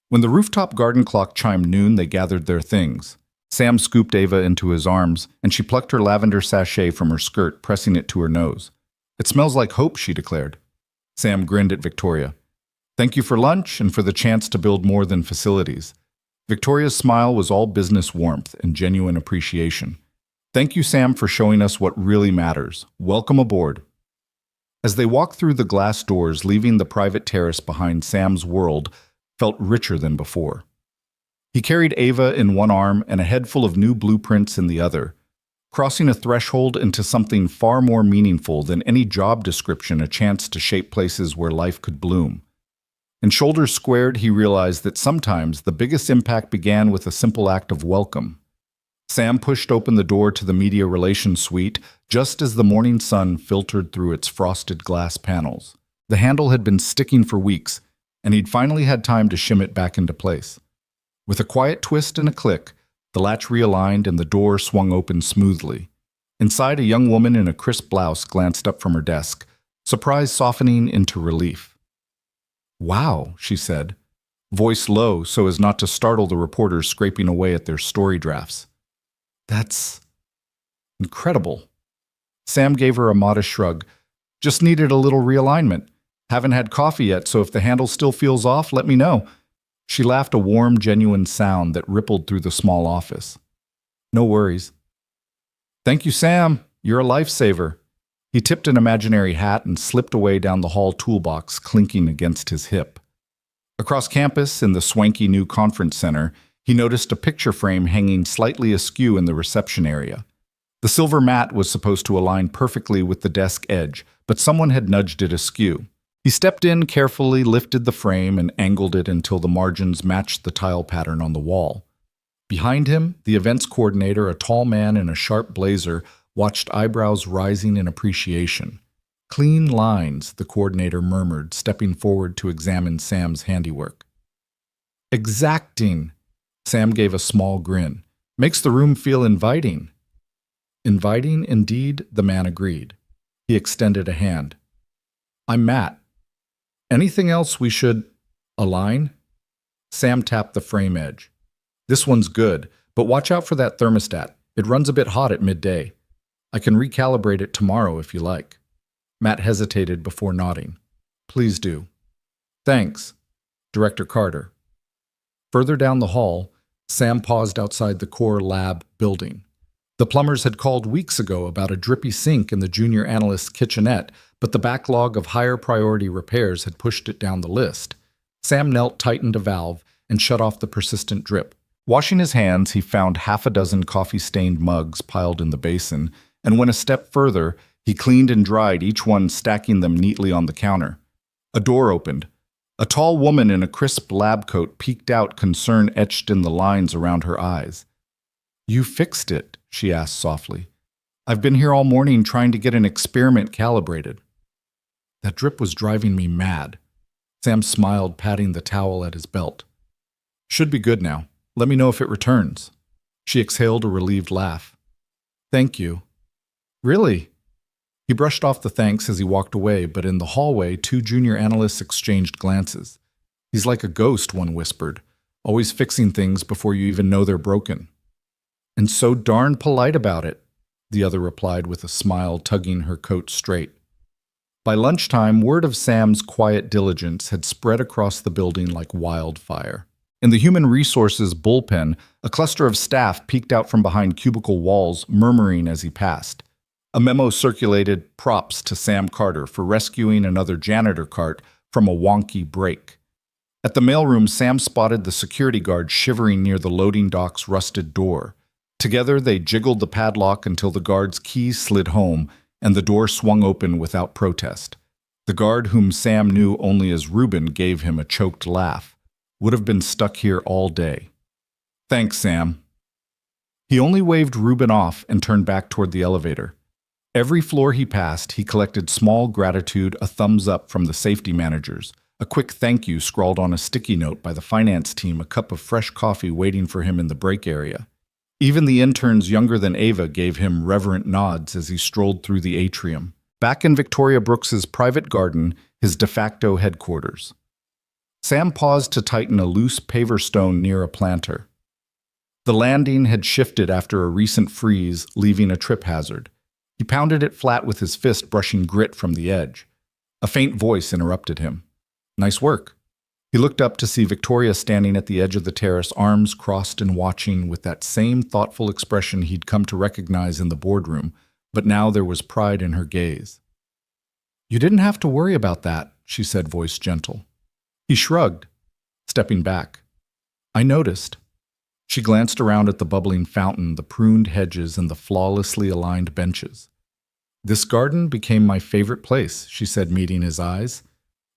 When the rooftop garden clock chimed noon, they gathered their things. Sam scooped Ava into his arms, and she plucked her lavender sachet from her skirt, pressing it to her nose. It smells like hope, she declared. Sam grinned at Victoria. Thank you for lunch and for the chance to build more than facilities. Victoria's smile was all business warmth and genuine appreciation. Thank you, Sam, for showing us what really matters. Welcome aboard. As they walked through the glass doors, leaving the private terrace behind, Sam's world felt richer than before. He carried Ava in one arm and a head full of new blueprints in the other, crossing a threshold into something far more meaningful than any job description, a chance to shape places where life could bloom. And shoulders squared, he realized that sometimes the biggest impact began with a simple act of welcome. Sam pushed open the door to the media relations suite just as the morning sun filtered through its frosted glass panels. The handle had been sticking for weeks, and he'd finally had time to shim it back into place. With a quiet twist and a click, the latch realigned and the door swung open smoothly. Inside, a young woman in a crisp blouse glanced up from her desk, surprise softening into relief. Wow, she said, voice low so as not to startle the reporters scraping away at their story drafts. That's incredible. Sam gave her a modest shrug. Just needed a little realignment. Haven't had coffee yet, so if the handle still feels off, let me know. She laughed, a warm, genuine sound that rippled through the small office. No worries. Thank you, Sam. You're a lifesaver. He tipped an imaginary hat and slipped away down the hall toolbox, clinking against his hip. Across campus, in the swanky new conference center, he noticed a picture frame hanging slightly askew in the reception area. The silver mat was supposed to align perfectly with the desk edge, but someone had nudged it askew. He stepped in, carefully lifted the frame, and angled it until the margins matched the tile pattern on the wall. Behind him, the events coordinator, a tall man in a sharp blazer, watched, eyebrows rising in appreciation. Clean lines, the coordinator murmured, stepping forward to examine Sam's handiwork. Exacting. Sam gave a small grin. Makes the room feel inviting. Inviting, indeed, the man agreed. He extended a hand. I'm Matt. Anything else we should align? Sam tapped the frame edge. This one's good, but watch out for that thermostat. It runs a bit hot at midday. I can recalibrate it tomorrow if you like. Matt hesitated before nodding. Please do. Thanks, Director Carter. Further down the hall, Sam paused outside the core lab building. The plumbers had called weeks ago about a drippy sink in the junior analyst's kitchenette, but the backlog of higher priority repairs had pushed it down the list. Sam knelt, tightened a valve, and shut off the persistent drip. Washing his hands, he found half a dozen coffee-stained mugs piled in the basin, and went a step further. He cleaned and dried each one, stacking them neatly on the counter. A door opened. A tall woman in a crisp lab coat peeked out, concern etched in the lines around her eyes. You fixed it, she asked softly. I've been here all morning trying to get an experiment calibrated. That drip was driving me mad. Sam smiled, patting the towel at his belt. Should be good now. Let me know if it returns. She exhaled a relieved laugh. Thank you. Really? He brushed off the thanks as he walked away, but in the hallway, two junior analysts exchanged glances. He's like a ghost, one whispered, always fixing things before you even know they're broken. And so darn polite about it, the other replied with a smile, tugging her coat straight. By lunchtime, word of Sam's quiet diligence had spread across the building like wildfire. In the human resources bullpen, a cluster of staff peeked out from behind cubicle walls, murmuring as he passed. A memo circulated, props to Sam Carter for rescuing another janitor cart from a wonky break. At the mailroom, Sam spotted the security guard shivering near the loading dock's rusted door. Together, they jiggled the padlock until the guard's keys slid home and the door swung open without protest. The guard, whom Sam knew only as Reuben, gave him a choked laugh. Would have been stuck here all day. Thanks, Sam. He only waved Reuben off and turned back toward the elevator. Every floor he passed, he collected small gratitude, a thumbs up from the safety managers, a quick thank you scrawled on a sticky note by the finance team, a cup of fresh coffee waiting for him in the break area. Even the interns younger than Ava gave him reverent nods as he strolled through the atrium, back in Victoria Brooks's private garden, his de facto headquarters. Sam paused to tighten a loose paver stone near a planter. The landing had shifted after a recent freeze, leaving a trip hazard. He pounded it flat with his fist, brushing grit from the edge. A faint voice interrupted him. Nice work. He looked up to see Victoria standing at the edge of the terrace, arms crossed and watching with that same thoughtful expression he'd come to recognize in the boardroom, but now there was pride in her gaze. You didn't have to worry about that, she said, voice gentle. He shrugged, stepping back. I noticed. She glanced around at the bubbling fountain, the pruned hedges, and the flawlessly aligned benches. This garden became my favorite place, she said, meeting his eyes.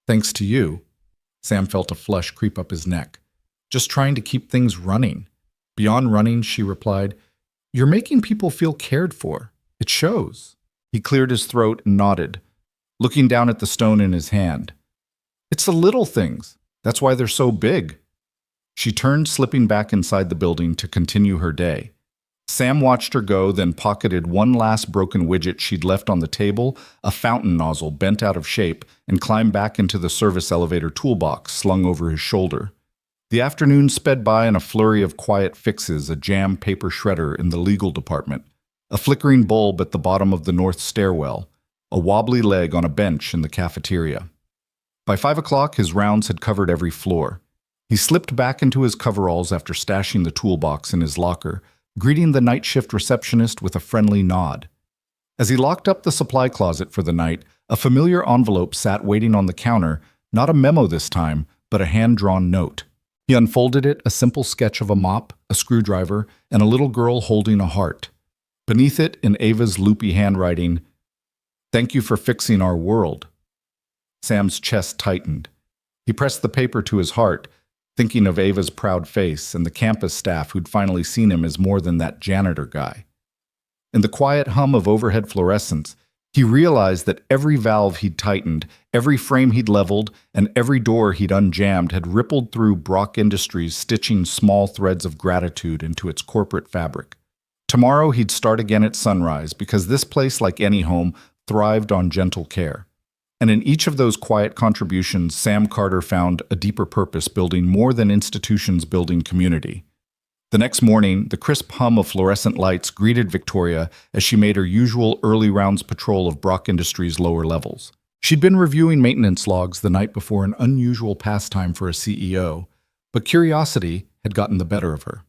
Thanks to you. Sam felt a flush creep up his neck. Just trying to keep things running. Beyond running, she replied, you're making people feel cared for. It shows. He cleared his throat and nodded, looking down at the stone in his hand. It's the little things. That's why they're so big. She turned, slipping back inside the building to continue her day. Sam watched her go, then pocketed one last broken widget she'd left on the table, a fountain nozzle bent out of shape, and climbed back into the service elevator toolbox slung over his shoulder. The afternoon sped by in a flurry of quiet fixes, a jam paper shredder in the legal department, a flickering bulb at the bottom of the north stairwell, a wobbly leg on a bench in the cafeteria. By 5 o'clock, his rounds had covered every floor. He slipped back into his coveralls after stashing the toolbox in his locker, greeting the night shift receptionist with a friendly nod. As he locked up the supply closet for the night, a familiar envelope sat waiting on the counter, not a memo this time, but a hand-drawn note. He unfolded it, a simple sketch of a mop, a screwdriver, and a little girl holding a heart. Beneath it, in Ava's loopy handwriting, "Thank you for fixing our world." Sam's chest tightened. He pressed the paper to his heart, thinking of Ava's proud face and the campus staff who'd finally seen him as more than that janitor guy. In the quiet hum of overhead fluorescence, he realized that every valve he'd tightened, every frame he'd leveled, and every door he'd unjammed had rippled through Brock Industries, stitching small threads of gratitude into its corporate fabric. Tomorrow he'd start again at sunrise, because this place, like any home, thrived on gentle care. And in each of those quiet contributions, Sam Carter found a deeper purpose, building more than institutions, building community. The next morning, the crisp hum of fluorescent lights greeted Victoria as she made her usual early rounds patrol of Brock Industries' lower levels. She'd been reviewing maintenance logs the night before, an unusual pastime for a CEO, but curiosity had gotten the better of her.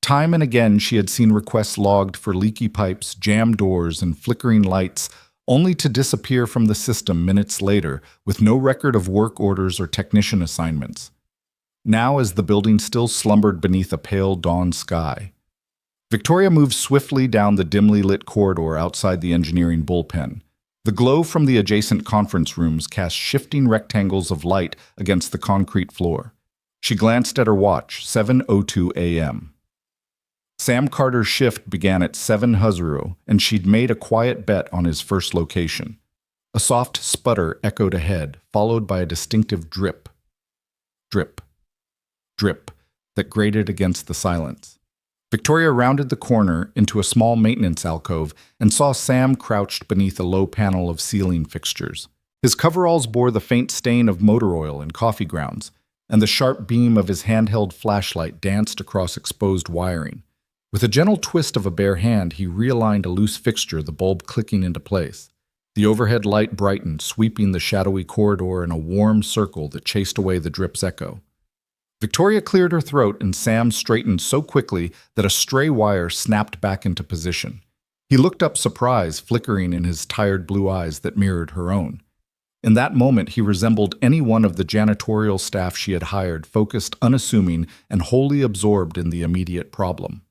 Time and again, she had seen requests logged for leaky pipes, jammed doors, and flickering lights, only to disappear from the system minutes later with no record of work orders or technician assignments. Now, as the building still slumbered beneath a pale dawn sky, Victoria moved swiftly down the dimly lit corridor outside the engineering bullpen. The glow from the adjacent conference rooms cast shifting rectangles of light against the concrete floor. She glanced at her watch, 7:02 a.m. Sam Carter's shift began at 7:00, and she'd made a quiet bet on his first location. A soft sputter echoed ahead, followed by a distinctive drip, drip, drip that grated against the silence. Victoria rounded the corner into a small maintenance alcove and saw Sam crouched beneath a low panel of ceiling fixtures. His coveralls bore the faint stain of motor oil and coffee grounds, and the sharp beam of his handheld flashlight danced across exposed wiring. With a gentle twist of a bare hand, he realigned a loose fixture, the bulb clicking into place. The overhead light brightened, sweeping the shadowy corridor in a warm circle that chased away the drip's echo. Victoria cleared her throat, and Sam straightened so quickly that a stray wire snapped back into position. He looked up, surprise flickering in his tired blue eyes that mirrored her own. In that moment, he resembled any one of the janitorial staff she had hired, focused, unassuming, and wholly absorbed in the immediate problem.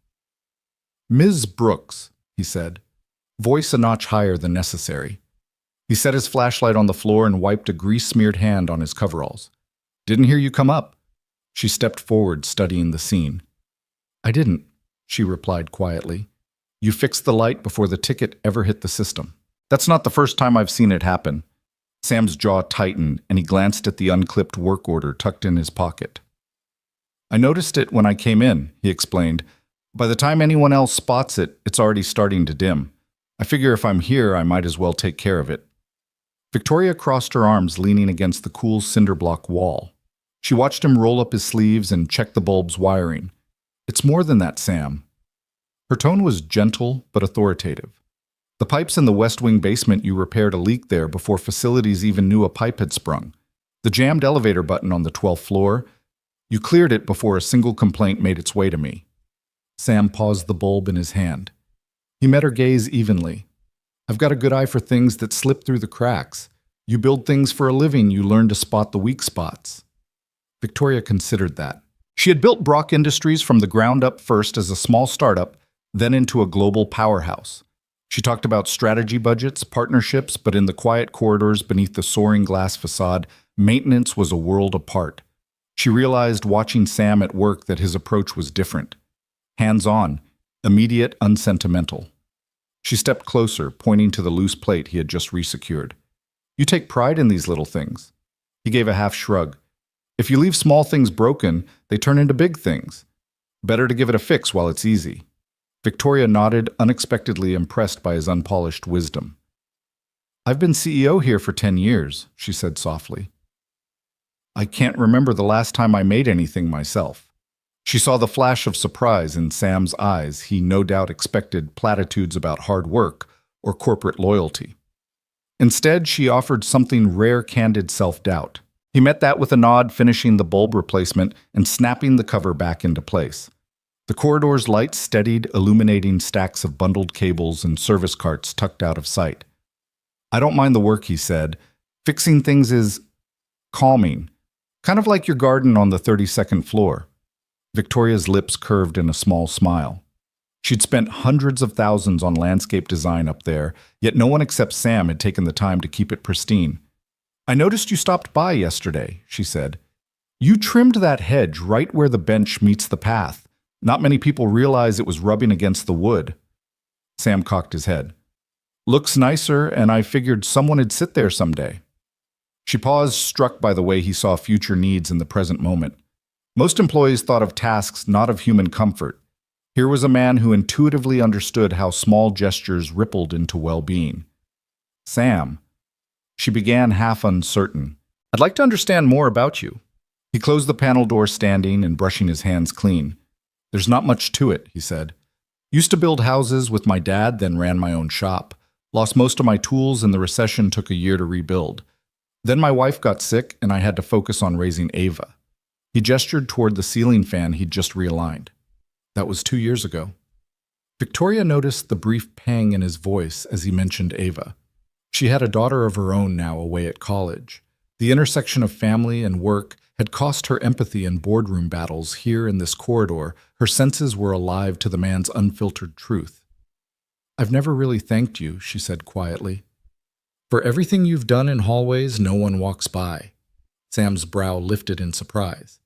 "Ms. Brooks," he said, voice a notch higher than necessary. He set his flashlight on the floor and wiped a grease-smeared hand on his coveralls. "Didn't hear you come up." She stepped forward, studying the scene. "I didn't," she replied quietly. "You fixed the light before the ticket ever hit the system." "That's not the first time I've seen it happen." Sam's jaw tightened, and he glanced at the unclipped work order tucked in his pocket. "I noticed it when I came in," he explained. "By the time anyone else spots it, it's already starting to dim. I figure if I'm here, I might as well take care of it." Victoria crossed her arms, leaning against the cool cinderblock wall. She watched him roll up his sleeves and check the bulb's wiring. "It's more than that, Sam." Her tone was gentle but authoritative. "The pipes in the West Wing basement, you repaired a leak there before facilities even knew a pipe had sprung. The jammed elevator button on the 12th floor, you cleared it before a single complaint made its way to me." Sam paused the bulb in his hand. He met her gaze evenly. "I've got a good eye for things that slip through the cracks. You build things for a living, you learn to spot the weak spots." Victoria considered that. She had built Brock Industries from the ground up, first as a small startup, then into a global powerhouse. She talked about strategy budgets, partnerships, but in the quiet corridors beneath the soaring glass facade, maintenance was a world apart. She realized watching Sam at work that his approach was different. Hands-on, immediate, unsentimental. She stepped closer, pointing to the loose plate he had just resecured. "You take pride in these little things." He gave a half shrug. "If you leave small things broken, they turn into big things. Better to give it a fix while it's easy." Victoria nodded, unexpectedly impressed by his unpolished wisdom. "I've been CEO here for 10 years, she said softly. "I can't remember the last time I made anything myself." She saw the flash of surprise in Sam's eyes. He no doubt expected platitudes about hard work or corporate loyalty. Instead, she offered something rare, candid self-doubt. He met that with a nod, finishing the bulb replacement and snapping the cover back into place. The corridor's lights steadied, illuminating stacks of bundled cables and service carts tucked out of sight. "I don't mind the work," he said. "Fixing things is calming, kind of like your garden on the 32nd floor." Victoria's lips curved in a small smile. She'd spent hundreds of thousands on landscape design up there, yet no one except Sam had taken the time to keep it pristine. "I noticed you stopped by yesterday," she said. "You trimmed that hedge right where the bench meets the path. Not many people realize it was rubbing against the wood." Sam cocked his head. "Looks nicer, and I figured someone would sit there someday." She paused, struck by the way he saw future needs in the present moment. Most employees thought of tasks, not of human comfort. Here was a man who intuitively understood how small gestures rippled into well-being. "Sam," she began, half uncertain, "I'd like to understand more about you." He closed the panel door, standing and brushing his hands clean. "There's not much to it," he said. "Used to build houses with my dad, then ran my own shop. Lost most of my tools and the recession took a year to rebuild. Then my wife got sick and I had to focus on raising Ava." He gestured toward the ceiling fan he'd just realigned. "That was 2 years ago." Victoria noticed the brief pang in his voice as he mentioned Ava. She had a daughter of her own now away at college. The intersection of family and work had cost her empathy in boardroom battles. Here in this corridor, her senses were alive to the man's unfiltered truth. "I've never really thanked you," she said quietly. "For everything you've done in hallways no one walks by." Sam's brow lifted in surprise.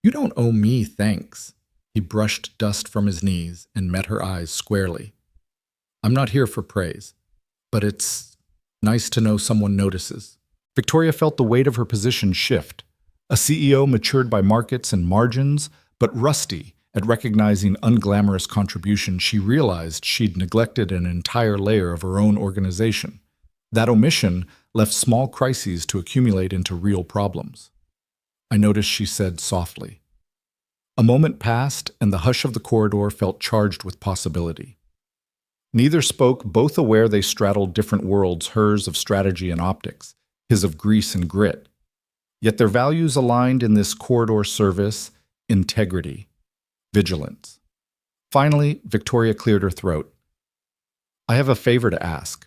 "You don't owe me thanks." He brushed dust from his knees and met her eyes squarely. "I'm not here for praise, but it's nice to know someone notices." Victoria felt the weight of her position shift. A CEO matured by markets and margins, but rusty at recognizing unglamorous contribution. She realized she'd neglected an entire layer of her own organization. That omission left small crises to accumulate into real problems. "I noticed," she said softly. A moment passed, and the hush of the corridor felt charged with possibility. Neither spoke, both aware they straddled different worlds, hers of strategy and optics, his of grease and grit. Yet their values aligned in this corridor: service, integrity, vigilance. Finally, Victoria cleared her throat. "I have a favor to ask."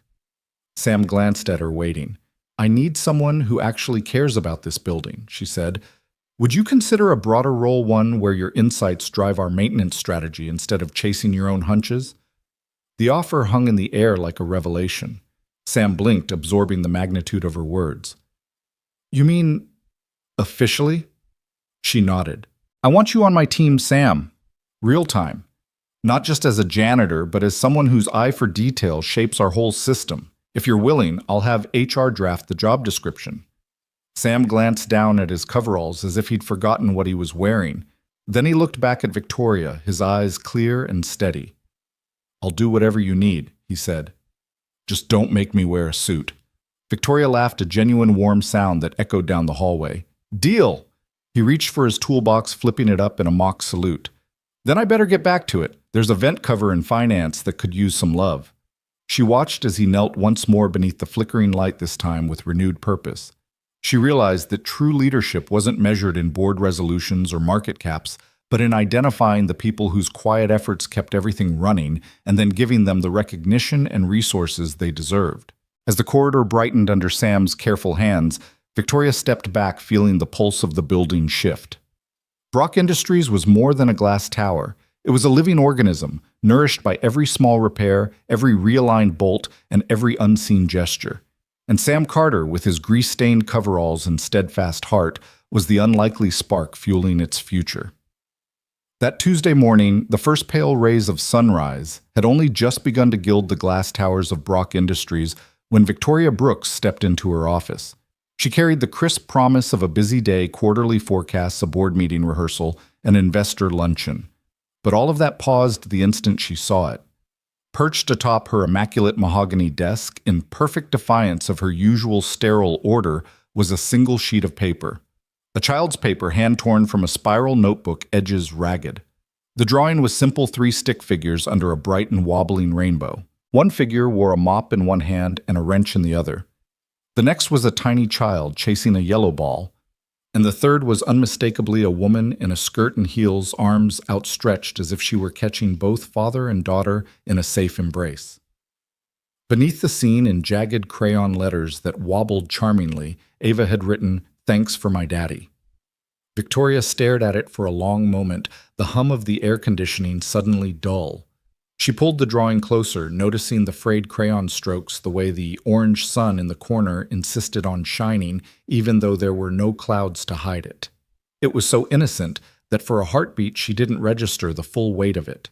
Sam glanced at her, waiting. I need someone who actually cares about this building, she said. Would you consider a broader role one where your insights drive our maintenance strategy instead of chasing your own hunches? The offer hung in the air like a revelation. Sam blinked, absorbing the magnitude of her words. You mean officially? She nodded. I want you on my team, Sam. Real time. Not just as a janitor, but as someone whose eye for detail shapes our whole system. If you're willing, I'll have HR draft the job description. Sam glanced down at his coveralls as if he'd forgotten what he was wearing. Then he looked back at Victoria, his eyes clear and steady. I'll do whatever you need, he said. Just don't make me wear a suit. Victoria laughed, a genuine warm sound that echoed down the hallway. Deal! He reached for his toolbox, flipping it up in a mock salute. Then I better get back to it. There's a vent cover in finance that could use some love. She watched as he knelt once more beneath the flickering light, this time with renewed purpose. She realized that true leadership wasn't measured in board resolutions or market caps, but in identifying the people whose quiet efforts kept everything running and then giving them the recognition and resources they deserved. As the corridor brightened under Sam's careful hands, Victoria stepped back, feeling the pulse of the building shift. Brock Industries was more than a glass tower. It was a living organism, nourished by every small repair, every realigned bolt, and every unseen gesture. And Sam Carter, with his grease-stained coveralls and steadfast heart, was the unlikely spark fueling its future. That Tuesday morning, the first pale rays of sunrise had only just begun to gild the glass towers of Brock Industries when Victoria Brooks stepped into her office. She carried the crisp promise of a busy day, quarterly forecasts, a board meeting rehearsal, an investor luncheon. But all of that paused the instant she saw it. Perched atop her immaculate mahogany desk, in perfect defiance of her usual sterile order, was a single sheet of paper. A child's paper, hand-torn from a spiral notebook, edges ragged. The drawing was simple 3 stick figures under a bright and wobbling rainbow. One figure wore a mop in one hand and a wrench in the other. The next was a tiny child chasing a yellow ball, and the third was unmistakably a woman in a skirt and heels, arms outstretched as if she were catching both father and daughter in a safe embrace. Beneath the scene, in jagged crayon letters that wobbled charmingly, Ava had written, "Thanks for my daddy." Victoria stared at it for a long moment, the hum of the air conditioning suddenly dull. She pulled the drawing closer, noticing the frayed crayon strokes, the way the orange sun in the corner insisted on shining, even though there were no clouds to hide it. It was so innocent that for a heartbeat she didn't register the full weight of it.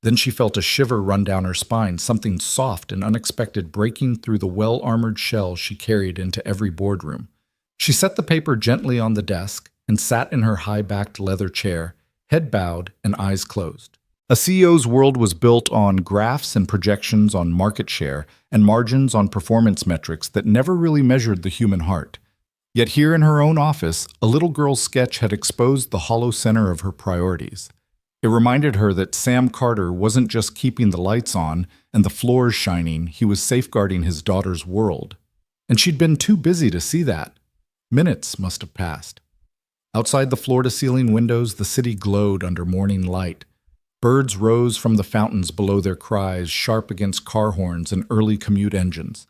Then she felt a shiver run down her spine, something soft and unexpected breaking through the well-armored shell she carried into every boardroom. She set the paper gently on the desk and sat in her high-backed leather chair, head bowed and eyes closed. A CEO's world was built on graphs and projections on market share and margins on performance metrics that never really measured the human heart. Yet here in her own office, a little girl's sketch had exposed the hollow center of her priorities. It reminded her that Sam Carter wasn't just keeping the lights on and the floors shining, he was safeguarding his daughter's world. And she'd been too busy to see that. Minutes must have passed. Outside the floor-to-ceiling windows, the city glowed under morning light. Birds rose from the fountains below, their cries sharp against car horns and early commute engines.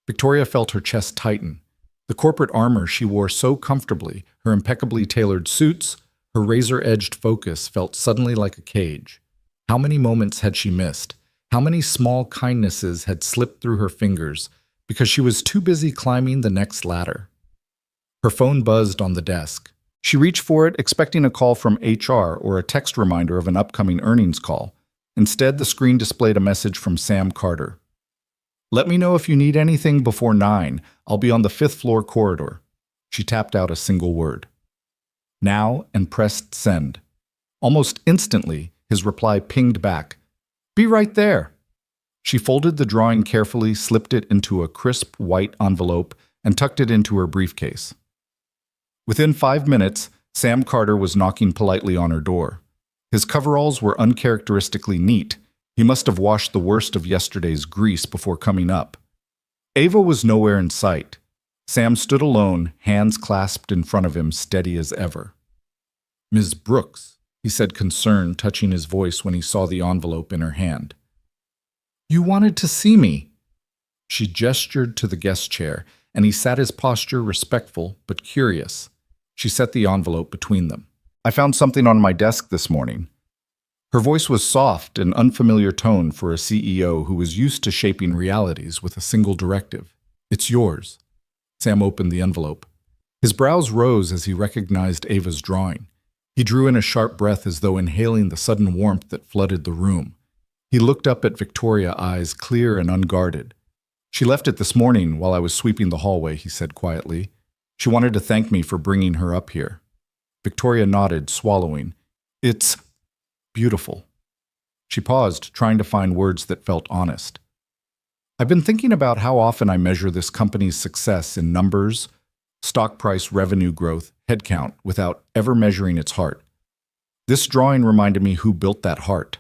Victoria felt her chest tighten. The corporate armor she wore so comfortably, her impeccably tailored suits, her razor-edged focus felt suddenly like a cage. How many moments had she missed? How many small kindnesses had slipped through her fingers because she was too busy climbing the next ladder? Her phone buzzed on the desk. She reached for it, expecting a call from HR or a text reminder of an upcoming earnings call. Instead, the screen displayed a message from Sam Carter. "Let me know if you need anything before 9. I'll be on the 5th floor corridor." She tapped out a single word. "Now," and pressed send. Almost instantly, his reply pinged back. "Be right there." She folded the drawing carefully, slipped it into a crisp white envelope, and tucked it into her briefcase. Within 5 minutes, Sam Carter was knocking politely on her door. His coveralls were uncharacteristically neat. He must have washed the worst of yesterday's grease before coming up. Ava was nowhere in sight. Sam stood alone, hands clasped in front of him, steady as ever. "Ms. Brooks," he said, concern touching his voice when he saw the envelope in her hand. "You wanted to see me." She gestured to the guest chair, and he sat his posture respectful but curious. She set the envelope between them. I found something on my desk this morning. Her voice was soft, an unfamiliar tone for a CEO who was used to shaping realities with a single directive. It's yours. Sam opened the envelope. His brows rose as he recognized Ava's drawing. He drew in a sharp breath as though inhaling the sudden warmth that flooded the room. He looked up at Victoria, eyes clear and unguarded. She left it this morning while I was sweeping the hallway, he said quietly. She wanted to thank me for bringing her up here. Victoria nodded, swallowing. It's beautiful. She paused, trying to find words that felt honest. I've been thinking about how often I measure this company's success in numbers, stock price, revenue growth, headcount, without ever measuring its heart. This drawing reminded me who built that heart.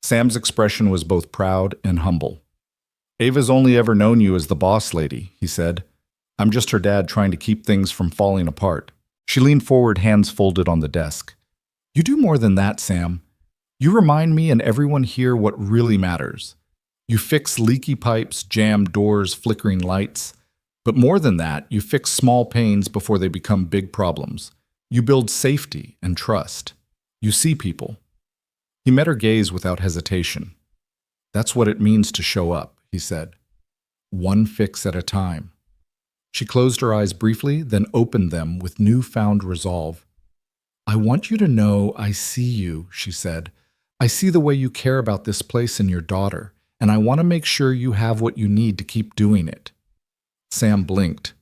Sam's expression was both proud and humble. Ava's only ever known you as the boss lady, he said. I'm just her dad trying to keep things from falling apart. She leaned forward, hands folded on the desk. You do more than that, Sam. You remind me and everyone here what really matters. You fix leaky pipes, jammed doors, flickering lights. But more than that, you fix small pains before they become big problems. You build safety and trust. You see people. He met her gaze without hesitation. That's what it means to show up, he said. One fix at a time. She closed her eyes briefly, then opened them with newfound resolve. I want you to know I see you, she said. I see the way you care about this place and your daughter, and I want to make sure you have what you need to keep doing it. Sam blinked.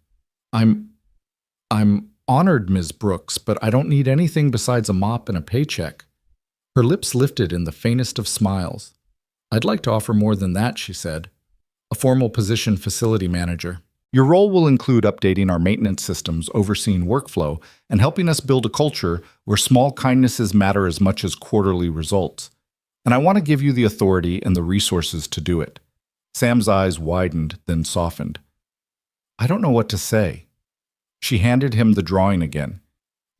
I'm honored, Ms. Brooks, but I don't need anything besides a mop and a paycheck. Her lips lifted in the faintest of smiles. I'd like to offer more than that, she said. A formal position, facility manager. Your role will include updating our maintenance systems, overseeing workflow, and helping us build a culture where small kindnesses matter as much as quarterly results. And I want to give you the authority and the resources to do it. Sam's eyes widened, then softened. I don't know what to say. She handed him the drawing again.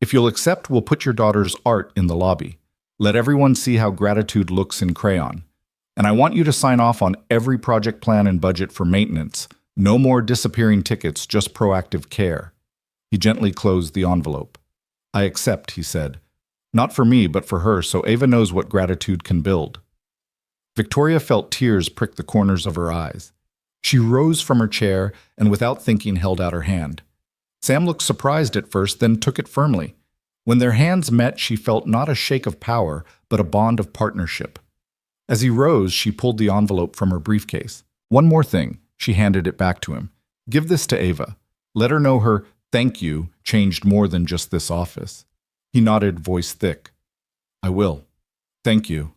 If you'll accept, we'll put your daughter's art in the lobby. Let everyone see how gratitude looks in crayon. And I want you to sign off on every project plan and budget for maintenance. No more disappearing tickets, just proactive care. He gently closed the envelope. I accept, he said. Not for me, but for her, so Ava knows what gratitude can build. Victoria felt tears prick the corners of her eyes. She rose from her chair and without thinking held out her hand. Sam looked surprised at first, then took it firmly. When their hands met, she felt not a shake of power, but a bond of partnership. As he rose, she pulled the envelope from her briefcase. One more thing. She handed it back to him. Give this to Ava. Let her know her thank you changed more than just this office. He nodded, voice thick. I will. Thank you.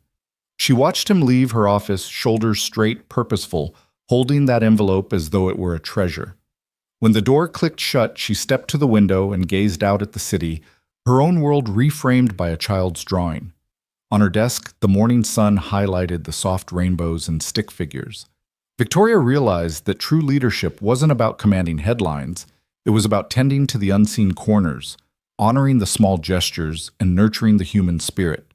She watched him leave her office, shoulders straight, purposeful, holding that envelope as though it were a treasure. When the door clicked shut, she stepped to the window and gazed out at the city, her own world reframed by a child's drawing. On her desk, the morning sun highlighted the soft rainbows and stick figures. Victoria realized that true leadership wasn't about commanding headlines. It was about tending to the unseen corners, honoring the small gestures, and nurturing the human spirit.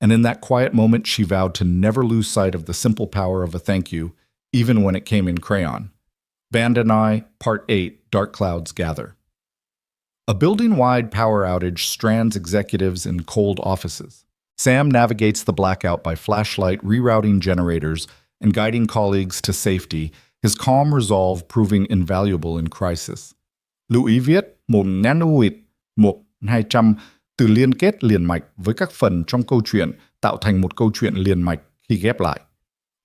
And in that quiet moment, she vowed to never lose sight of the simple power of a thank you, even when it came in crayon. Band and I, Part 8, Dark Clouds Gather. A building-wide power outage strands executives in cold offices. Sam navigates the blackout by flashlight, rerouting generators, and guiding colleagues to safety, his calm resolve proving invaluable in crisis. Lưu ý viết một nanoid 1-200 từ liên kết liền mạch với các phần trong câu chuyện tạo thành một câu chuyện liền mạch khi ghép lại.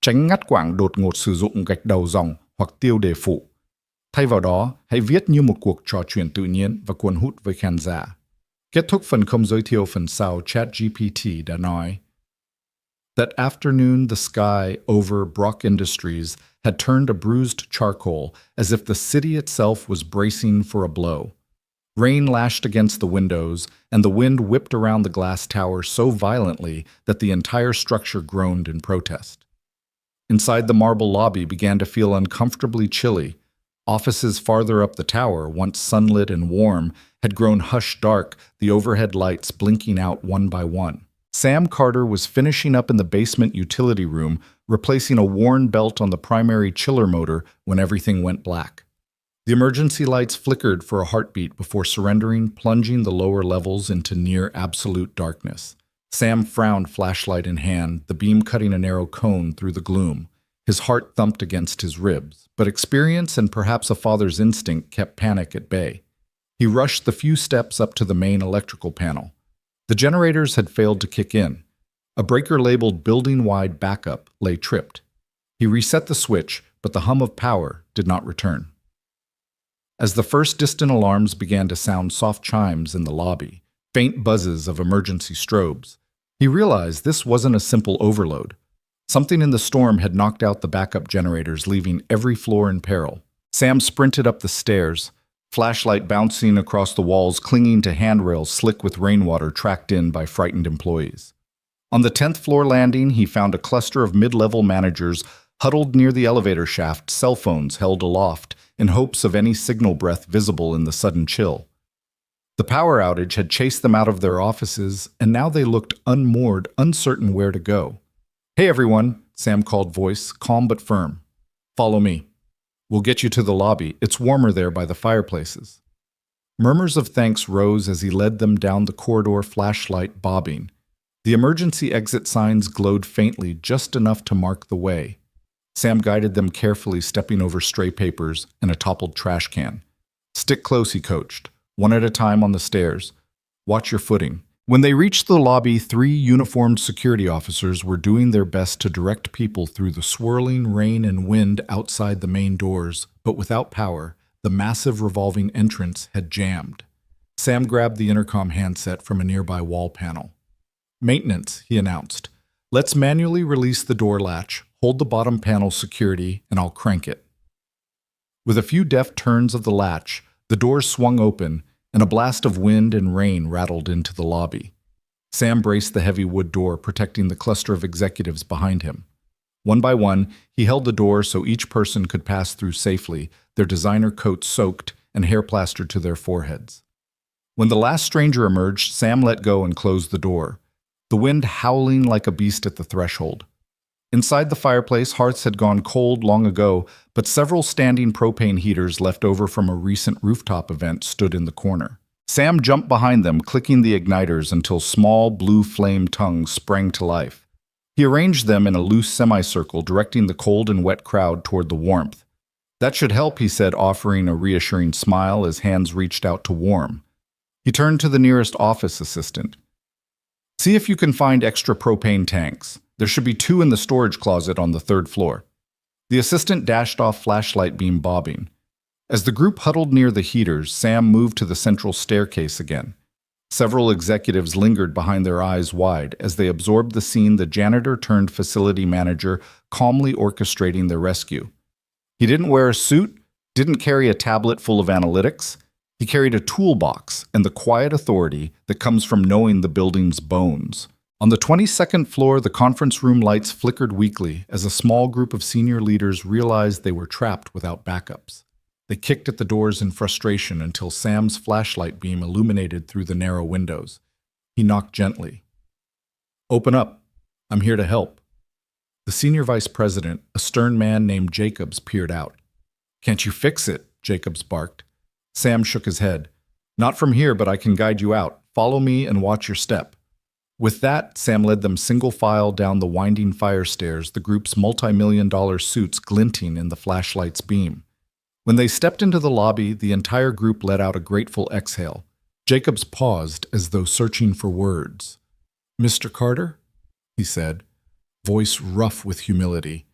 Tránh ngắt quãng đột ngột sử dụng gạch đầu dòng hoặc tiêu đề phụ. Thay vào đó, hãy viết như một cuộc trò chuyện tự nhiên và cuốn hút với khán giả. Kết thúc phần không giới thiệu phần sau, ChatGPT đã nói. That afternoon, the sky over Brock Industries had turned a bruised charcoal, as if the city itself was bracing for a blow. Rain lashed against the windows, and the wind whipped around the glass tower so violently that the entire structure groaned in protest. Inside, the marble lobby began to feel uncomfortably chilly. Offices farther up the tower, once sunlit and warm, had grown hush-dark, the overhead lights blinking out one by one. Sam Carter was finishing up in the basement utility room, replacing a worn belt on the primary chiller motor when everything went black. The emergency lights flickered for a heartbeat before surrendering, plunging the lower levels into near absolute darkness. Sam frowned, flashlight in hand, the beam cutting a narrow cone through the gloom. His heart thumped against his ribs, but experience and perhaps a father's instinct kept panic at bay. He rushed the few steps up to the main electrical panel. The generators had failed to kick in. A breaker labeled building-wide backup lay tripped. He reset the switch, but the hum of power did not return. As the first distant alarms began to sound soft chimes in the lobby, faint buzzes of emergency strobes, he realized this wasn't a simple overload. Something in the storm had knocked out the backup generators, leaving every floor in peril. Sam sprinted up the stairs, flashlight bouncing across the walls, clinging to handrails slick with rainwater tracked in by frightened employees. On the 10th floor landing, he found a cluster of mid-level managers huddled near the elevator shaft, cell phones held aloft in hopes of any signal breath visible in the sudden chill. The power outage had chased them out of their offices, and now they looked unmoored, uncertain where to go. "Hey everyone," Sam called, voice calm but firm. "Follow me. We'll get you to the lobby. It's warmer there by the fireplaces." Murmurs of thanks rose as he led them down the corridor, flashlight bobbing. The emergency exit signs glowed faintly, just enough to mark the way. Sam guided them carefully, stepping over stray papers and a toppled trash can. "Stick close," he coached, one at a time on the stairs. "Watch your footing." When they reached the lobby, 3 uniformed security officers were doing their best to direct people through the swirling rain and wind outside the main doors, but without power, the massive revolving entrance had jammed. Sam grabbed the intercom handset from a nearby wall panel. "Maintenance," he announced. "Let's manually release the door latch, hold the bottom panel security, and I'll crank it." With a few deft turns of the latch, the doors swung open, and a blast of wind and rain rattled into the lobby. Sam braced the heavy wood door, protecting the cluster of executives behind him. One by one, he held the door so each person could pass through safely, their designer coats soaked and hair plastered to their foreheads. When the last stranger emerged, Sam let go and closed the door, the wind howling like a beast at the threshold. Inside the fireplace, hearths had gone cold long ago, but several standing propane heaters left over from a recent rooftop event stood in the corner. Sam jumped behind them, clicking the igniters until small blue flame tongues sprang to life. He arranged them in a loose semicircle, directing the cold and wet crowd toward the warmth. "That should help," he said, offering a reassuring smile as hands reached out to warm. He turned to the nearest office assistant. "See if you can find extra propane tanks. There should be 2 in the storage closet on the 3rd floor." The assistant dashed off, flashlight beam bobbing. As the group huddled near the heaters, Sam moved to the central staircase again. Several executives lingered behind, their eyes wide as they absorbed the scene, the janitor turned facility manager calmly orchestrating their rescue. He didn't wear a suit, didn't carry a tablet full of analytics. He carried a toolbox and the quiet authority that comes from knowing the building's bones. On the 22nd floor, the conference room lights flickered weakly as a small group of senior leaders realized they were trapped without backups. They kicked at the doors in frustration until Sam's flashlight beam illuminated through the narrow windows. He knocked gently. "Open up. I'm here to help." The senior vice president, a stern man named Jacobs, peered out. "Can't you fix it?" Jacobs barked. Sam shook his head. "Not from here, but I can guide you out. Follow me and watch your step." With that, Sam led them single file down the winding fire stairs, the group's multi-million-dollar suits glinting in the flashlight's beam. When they stepped into the lobby, the entire group let out a grateful exhale. Jacobs paused as though searching for words. "Mr. Carter?" he said, voice rough with humility.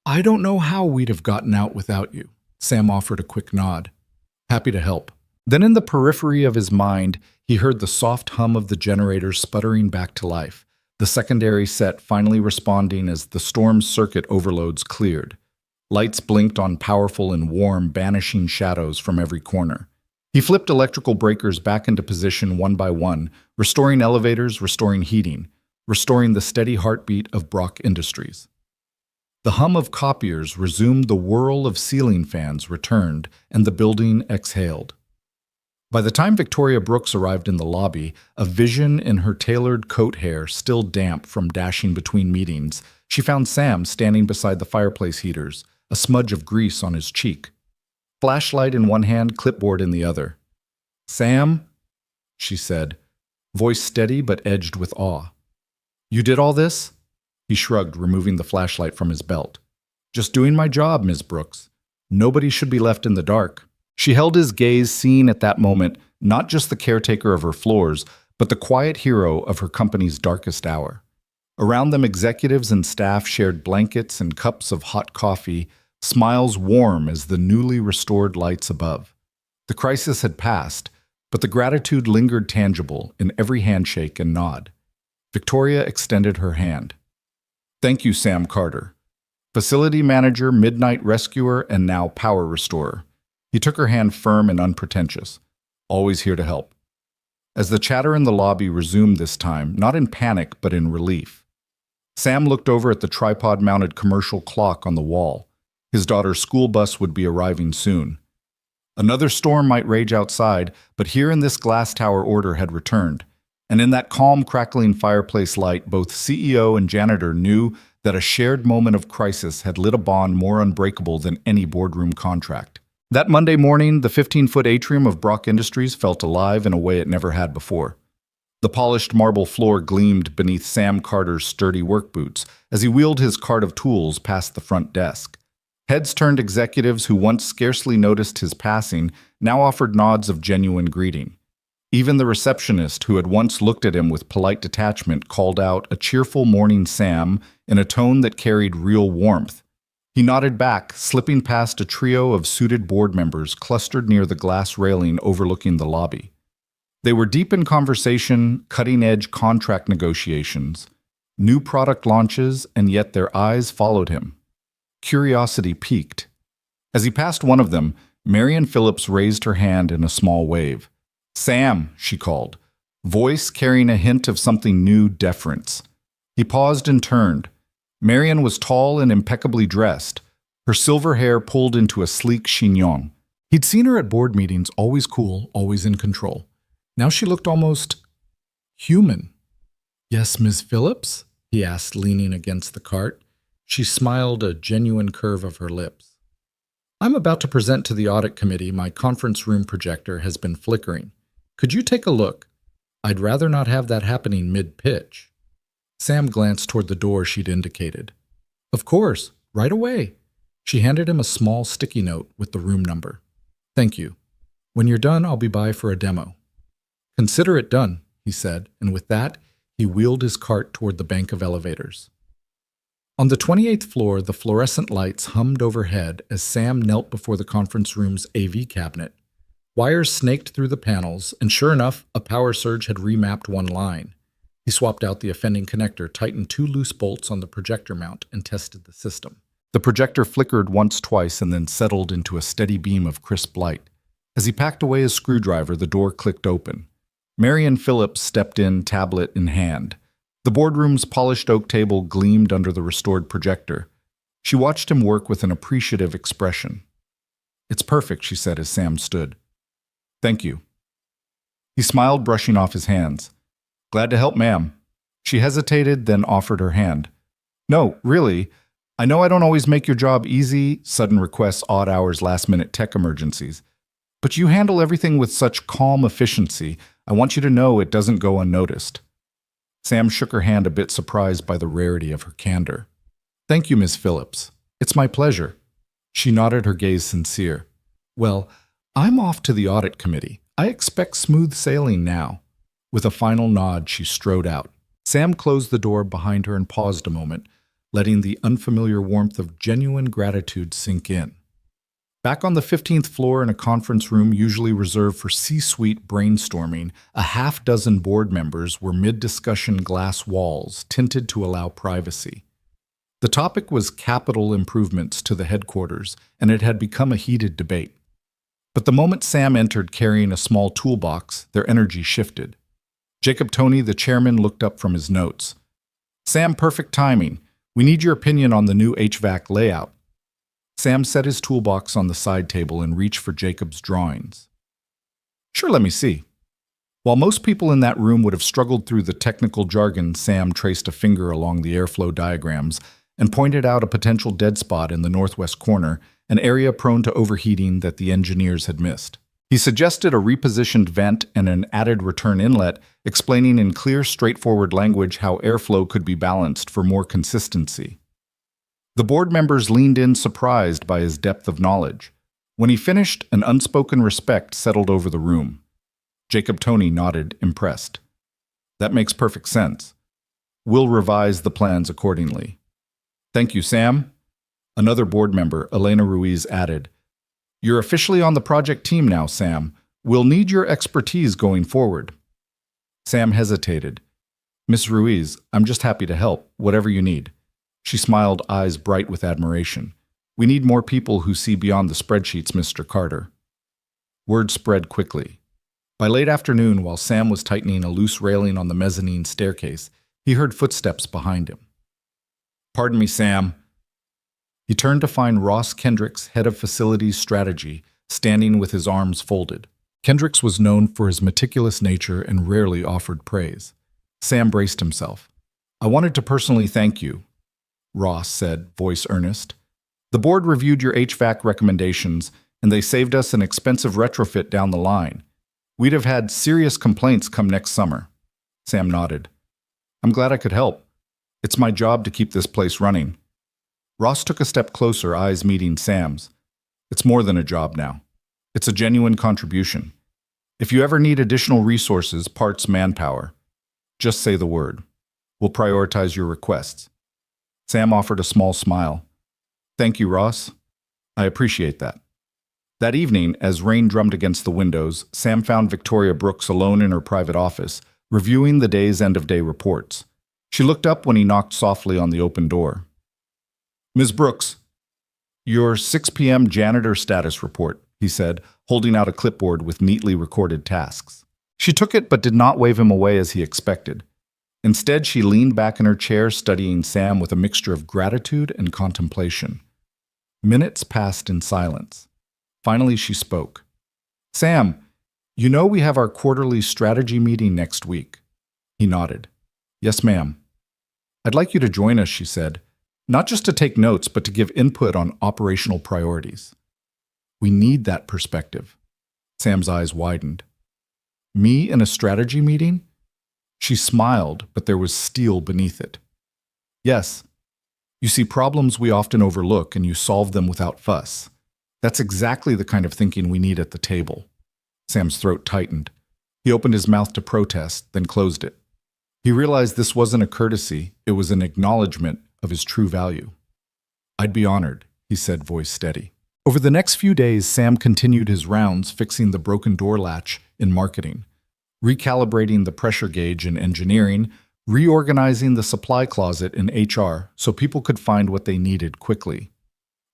"I don't know how we'd have gotten out without you." Sam offered a quick nod. "Happy to help." Then in the periphery of his mind, he heard the soft hum of the generators sputtering back to life, the secondary set finally responding as the storm's circuit overloads cleared. Lights blinked on powerful and warm, banishing shadows from every corner. He flipped electrical breakers back into position one by one, restoring elevators, restoring heating, restoring the steady heartbeat of Brock Industries. The hum of copiers resumed, the whirl of ceiling fans returned, and the building exhaled. By the time Victoria Brooks arrived in the lobby, a vision in her tailored coat hair still damp from dashing between meetings, she found Sam standing beside the fireplace heaters, a smudge of grease on his cheek. flashlight in one hand, clipboard in the other. "Sam," she said, voice steady but edged with awe. "You did all this?" He shrugged, removing the flashlight from his belt. "Just doing my job, Ms. Brooks. Nobody should be left in the dark." She held his gaze, seeing at that moment not just the caretaker of her floors, but the quiet hero of her company's darkest hour. Around them, executives and staff shared blankets and cups of hot coffee, smiles warm as the newly restored lights above. The crisis had passed, but the gratitude lingered tangible in every handshake and nod. Victoria extended her hand. "Thank you, Sam Carter. Facility manager, midnight rescuer, and now power restorer." He took her hand firm and unpretentious. "Always here to help." As the chatter in the lobby resumed this time, not in panic but in relief, Sam looked over at the tripod-mounted commercial clock on the wall. His daughter's school bus would be arriving soon. Another storm might rage outside, but here in this glass tower order had returned. And in that calm, crackling fireplace light, both CEO and janitor knew that a shared moment of crisis had lit a bond more unbreakable than any boardroom contract. That Monday morning, the 15-foot atrium of Brock Industries felt alive in a way it never had before. The polished marble floor gleamed beneath Sam Carter's sturdy work boots as he wheeled his cart of tools past the front desk. Heads turned executives who once scarcely noticed his passing now offered nods of genuine greeting. Even the receptionist, who had once looked at him with polite detachment, called out a cheerful "Morning, Sam" in a tone that carried real warmth. He nodded back, slipping past a trio of suited board members clustered near the glass railing overlooking the lobby. They were deep in conversation, cutting-edge contract negotiations, new product launches, and yet their eyes followed him. Curiosity piqued. As he passed one of them, Marian Phillips raised her hand in a small wave. "Sam," she called, voice carrying a hint of something new, deference. He paused and turned. Marian was tall and impeccably dressed, her silver hair pulled into a sleek chignon. He'd seen her at board meetings, always cool, always in control. Now she looked almost human. "Yes, Ms. Phillips?" he asked, leaning against the cart. She smiled, a genuine curve of her lips. "I'm about to present to the audit committee. My conference room projector has been flickering. Could you take a look? I'd rather not have that happening mid-pitch." Sam glanced toward the door she'd indicated. "Of course, right away." She handed him a small sticky note with the room number. "Thank you. When you're done, I'll be by for a demo." "Consider it done," he said, and with that, he wheeled his cart toward the bank of elevators. On the 28th floor, the fluorescent lights hummed overhead as Sam knelt before the conference room's AV cabinet. Wires snaked through the panels, and sure enough, a power surge had remapped one line. He swapped out the offending connector, tightened 2 loose bolts on the projector mount, and tested the system. The projector flickered once, twice, and then settled into a steady beam of crisp light. As he packed away his screwdriver, the door clicked open. Marian Phillips stepped in, tablet in hand. The boardroom's polished oak table gleamed under the restored projector. She watched him work with an appreciative expression. "It's perfect," she said as Sam stood. "Thank you." He smiled, brushing off his hands. "Glad to help, ma'am." She hesitated, then offered her hand. "No, really. I know I don't always make your job easy, sudden requests, odd hours, last-minute tech emergencies. But you handle everything with such calm efficiency. I want you to know it doesn't go unnoticed." Sam shook her hand, a bit surprised by the rarity of her candor. "Thank you, Miss Phillips. It's my pleasure." She nodded, her gaze sincere. "Well, I'm off to the audit committee. I expect smooth sailing now." With a final nod, she strode out. Sam closed the door behind her and paused a moment, letting the unfamiliar warmth of genuine gratitude sink in. Back on the 15th floor in a conference room usually reserved for C-suite brainstorming, a half-dozen board members were mid-discussion glass walls, tinted to allow privacy. The topic was capital improvements to the headquarters, and it had become a heated debate. But the moment Sam entered carrying a small toolbox, their energy shifted. Jacob Toney, the chairman, looked up from his notes. "Sam, perfect timing. We need your opinion on the new HVAC layout." Sam set his toolbox on the side table and reached for Jacob's drawings. "Sure, let me see." While most people in that room would have struggled through the technical jargon, Sam traced a finger along the airflow diagrams and pointed out a potential dead spot in the northwest corner, an area prone to overheating that the engineers had missed. He suggested a repositioned vent and an added return inlet, explaining in clear, straightforward language how airflow could be balanced for more consistency. The board members leaned in surprised by his depth of knowledge. When he finished, an unspoken respect settled over the room. Jacob Toney nodded, impressed. That makes perfect sense. We'll revise the plans accordingly. Thank you, Sam. Another board member, Elena Ruiz, added, You're officially on the project team now, Sam. We'll need your expertise going forward. Sam hesitated. Miss Ruiz, I'm just happy to help, whatever you need. She smiled, eyes bright with admiration. We need more people who see beyond the spreadsheets, Mr. Carter. Word spread quickly. By late afternoon, while Sam was tightening a loose railing on the mezzanine staircase, he heard footsteps behind him. Pardon me, Sam. He turned to find Ross Kendricks, head of facilities strategy, standing with his arms folded. Kendricks was known for his meticulous nature and rarely offered praise. Sam braced himself. I wanted to personally thank you, Ross said, voice earnest. The board reviewed your HVAC recommendations, and they saved us an expensive retrofit down the line. We'd have had serious complaints come next summer. Sam nodded. I'm glad I could help. It's my job to keep this place running. Ross took a step closer, eyes meeting Sam's. It's more than a job now. It's a genuine contribution. If you ever need additional resources, parts, manpower, just say the word. We'll prioritize your requests. Sam offered a small smile. Thank you, Ross. I appreciate that. That evening, as rain drummed against the windows, Sam found Victoria Brooks alone in her private office, reviewing the day's end-of-day reports. She looked up when he knocked softly on the open door. Ms. Brooks, your 6 p.m. janitor status report, he said, holding out a clipboard with neatly recorded tasks. She took it but did not wave him away as he expected. Instead, she leaned back in her chair, studying Sam with a mixture of gratitude and contemplation. Minutes passed in silence. Finally, she spoke. Sam, you know we have our quarterly strategy meeting next week. He nodded. Yes, ma'am. I'd like you to join us, she said, not just to take notes, but to give input on operational priorities. We need that perspective. Sam's eyes widened. Me in a strategy meeting? She smiled, but there was steel beneath it. Yes. You see problems we often overlook and you solve them without fuss. That's exactly the kind of thinking we need at the table. Sam's throat tightened. He opened his mouth to protest, then closed it. He realized this wasn't a courtesy, it was an acknowledgement of his true value. I'd be honored, he said, voice steady. Over the next few days, Sam continued his rounds fixing the broken door latch in marketing, recalibrating the pressure gauge in engineering, reorganizing the supply closet in HR so people could find what they needed quickly.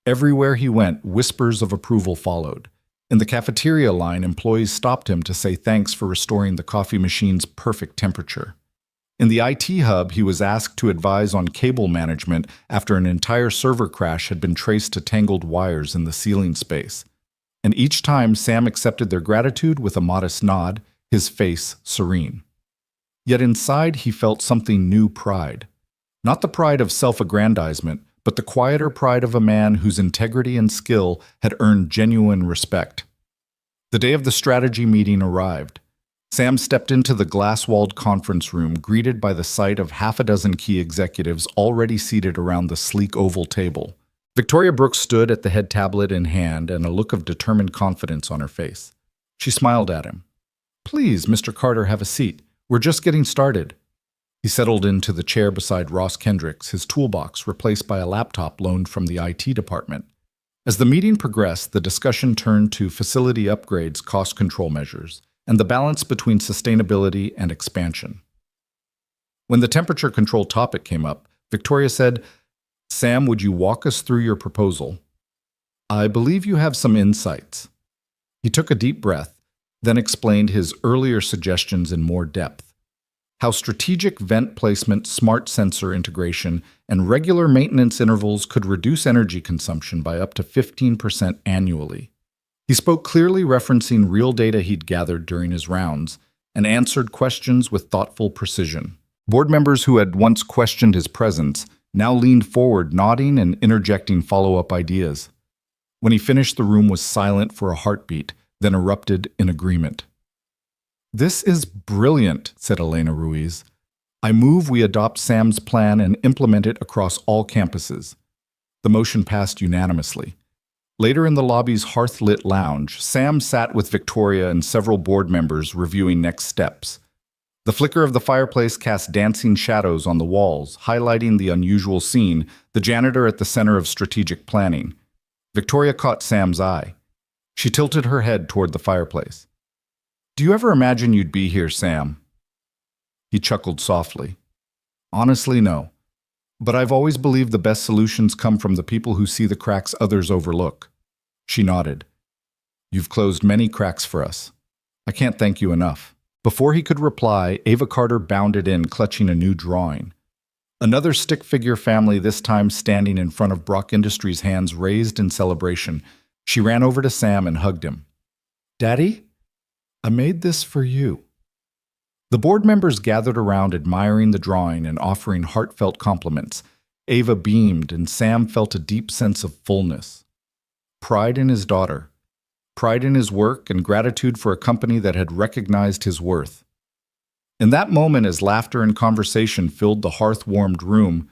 Everywhere he went, whispers of approval followed. In the cafeteria line, employees stopped him to say thanks for restoring the coffee machine's perfect temperature. In the IT hub, he was asked to advise on cable management after an entire server crash had been traced to tangled wires in the ceiling space. And each time, Sam accepted their gratitude with a modest nod, his face serene. Yet inside, he felt something new pride. Not the pride of self-aggrandizement, but the quieter pride of a man whose integrity and skill had earned genuine respect. The day of the strategy meeting arrived. Sam stepped into the glass-walled conference room, greeted by the sight of half a dozen key executives already seated around the sleek oval table. Victoria Brooks stood at the head tablet in hand and a look of determined confidence on her face. She smiled at him. Please, Mr. Carter, have a seat. We're just getting started. He settled into the chair beside Ross Kendricks, his toolbox replaced by a laptop loaned from the IT department. As the meeting progressed, the discussion turned to facility upgrades, cost control measures, and the balance between sustainability and expansion. When the temperature control topic came up, Victoria said, Sam, would you walk us through your proposal? I believe you have some insights. He took a deep breath, then explained his earlier suggestions in more depth. How strategic vent placement, smart sensor integration, and regular maintenance intervals could reduce energy consumption by up to 15% annually. He spoke clearly, referencing real data he'd gathered during his rounds, and answered questions with thoughtful precision. Board members who had once questioned his presence now leaned forward, nodding and interjecting follow-up ideas. When he finished, the room was silent for a heartbeat, then erupted in agreement. "This is brilliant," said Elena Ruiz. "I move we adopt Sam's plan and implement it across all campuses." The motion passed unanimously. Later in the lobby's hearth-lit lounge, Sam sat with Victoria and several board members reviewing next steps. The flicker of the fireplace cast dancing shadows on the walls, highlighting the unusual scene, the janitor at the center of strategic planning. Victoria caught Sam's eye. She tilted her head toward the fireplace. "Do you ever imagine you'd be here, Sam?" He chuckled softly. "Honestly, no. But I've always believed the best solutions come from the people who see the cracks others overlook." She nodded. "You've closed many cracks for us. I can't thank you enough." Before he could reply, Ava Carter bounded in, clutching a new drawing. Another stick figure family, this time standing in front of Brock Industries, hands raised in celebration. She ran over to Sam and hugged him. "Daddy, I made this for you." The board members gathered around, admiring the drawing and offering heartfelt compliments. Ava beamed, and Sam felt a deep sense of fullness. Pride in his daughter, pride in his work, and gratitude for a company that had recognized his worth. In that moment, as laughter and conversation filled the hearth-warmed room,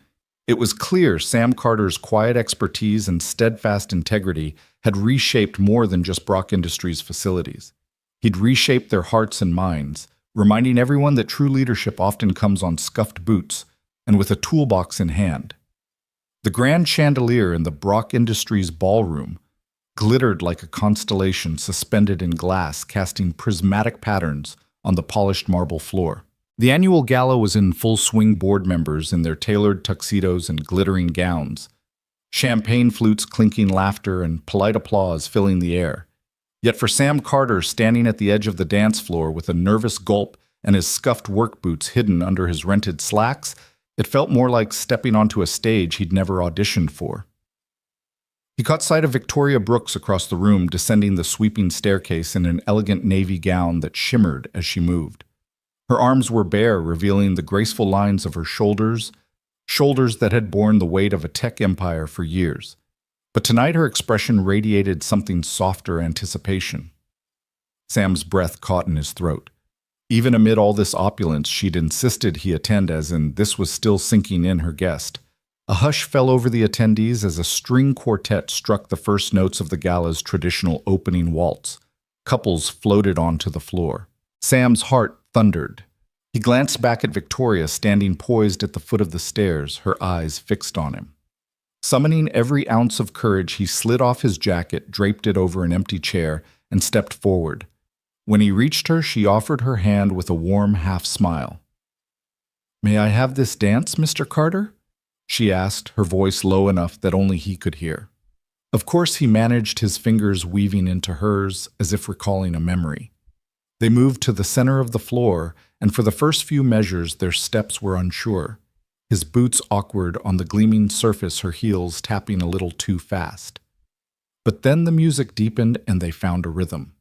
it was clear Sam Carter's quiet expertise and steadfast integrity had reshaped more than just Brock Industries' facilities. He'd reshaped their hearts and minds, reminding everyone that true leadership often comes on scuffed boots and with a toolbox in hand. The grand chandelier in the Brock Industries ballroom glittered like a constellation suspended in glass, casting prismatic patterns on the polished marble floor. The annual gala was in full swing, board members in their tailored tuxedos and glittering gowns. Champagne flutes, clinking laughter, and polite applause filling the air. Yet for Sam Carter, standing at the edge of the dance floor with a nervous gulp and his scuffed work boots hidden under his rented slacks, it felt more like stepping onto a stage he'd never auditioned for. He caught sight of Victoria Brooks across the room, descending the sweeping staircase in an elegant navy gown that shimmered as she moved. Her arms were bare, revealing the graceful lines of her shoulders, shoulders that had borne the weight of a tech empire for years. But tonight her expression radiated something softer, anticipation. Sam's breath caught in his throat. Even amid all this opulence, she'd insisted he attend, as in this was still sinking in her guest. A hush fell over the attendees as a string quartet struck the first notes of the gala's traditional opening waltz. Couples floated onto the floor. Sam's heart thundered. He glanced back at Victoria, standing poised at the foot of the stairs, her eyes fixed on him. Summoning every ounce of courage, he slid off his jacket, draped it over an empty chair, and stepped forward. When he reached her, she offered her hand with a warm half-smile. "May I have this dance, Mr. Carter?" she asked, her voice low enough that only he could hear. Of course, he managed, his fingers weaving into hers as if recalling a memory. They moved to the center of the floor, and for the first few measures their steps were unsure, his boots awkward on the gleaming surface, her heels tapping a little too fast. But then the music deepened and they found a rhythm.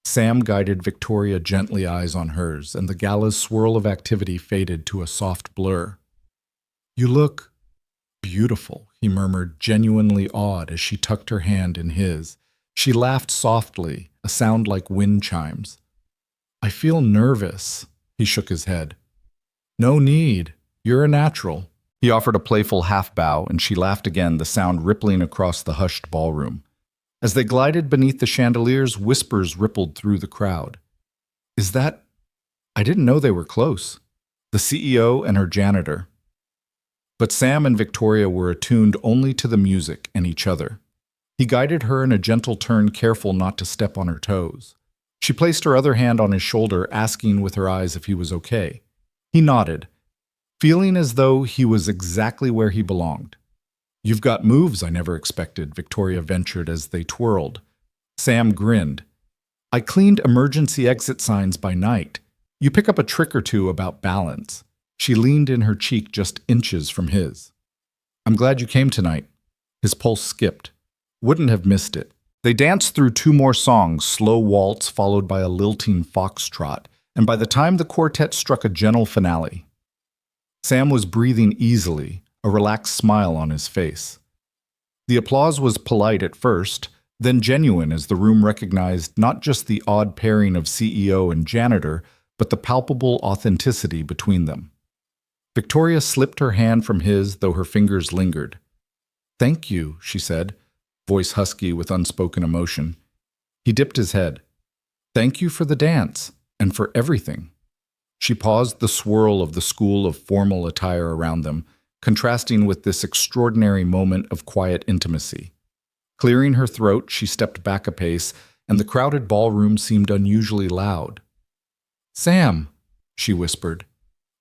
Sam guided Victoria gently, eyes on hers, and the gala's swirl of activity faded to a soft blur. "You look beautiful," he murmured, genuinely awed as she tucked her hand in his. She laughed softly, a sound like wind chimes. "I feel nervous," he shook his head. "No need. You're a natural." He offered a playful half-bow, and she laughed again, the sound rippling across the hushed ballroom. As they glided beneath the chandeliers, whispers rippled through the crowd. "Is that... I didn't know they were close." The CEO and her janitor. But Sam and Victoria were attuned only to the music and each other. He guided her in a gentle turn, careful not to step on her toes. She placed her other hand on his shoulder, asking with her eyes if he was okay. He nodded, feeling as though he was exactly where he belonged. "You've got moves I never expected," Victoria ventured as they twirled. Sam grinned. "I cleaned emergency exit signs by night. You pick up a trick or two about balance." She leaned in, her cheek just inches from his. "I'm glad you came tonight." His pulse skipped. Wouldn't have missed it. They danced through 2 more songs, slow waltz followed by a lilting foxtrot, and by the time the quartet struck a gentle finale, Sam was breathing easily, a relaxed smile on his face. The applause was polite at first, then genuine as the room recognized not just the odd pairing of CEO and janitor, but the palpable authenticity between them. Victoria slipped her hand from his, though her fingers lingered. "Thank you," she said, voice husky with unspoken emotion. He dipped his head. "Thank you for the dance, and for everything." She paused the swirl of the school of formal attire around them, contrasting with this extraordinary moment of quiet intimacy. Clearing her throat, she stepped back a pace, and the crowded ballroom seemed unusually loud. "Sam," she whispered.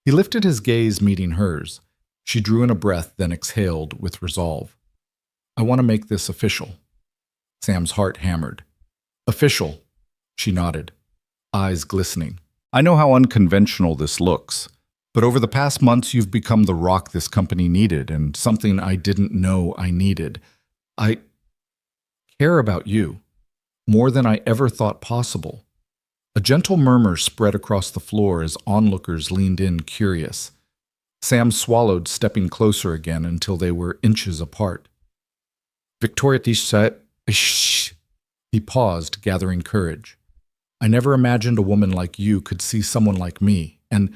He lifted his gaze, meeting hers. She drew in a breath, then exhaled with resolve. "I want to make this official." Sam's heart hammered. "Official," she nodded, eyes glistening. "I know how unconventional this looks, but over the past months you've become the rock this company needed, and something I didn't know I needed. I care about you, more than I ever thought possible." A gentle murmur spread across the floor as onlookers leaned in, curious. Sam swallowed, stepping closer again until they were inches apart. "Victoria, shh." He paused, gathering courage. "I never imagined a woman like you could see someone like me, and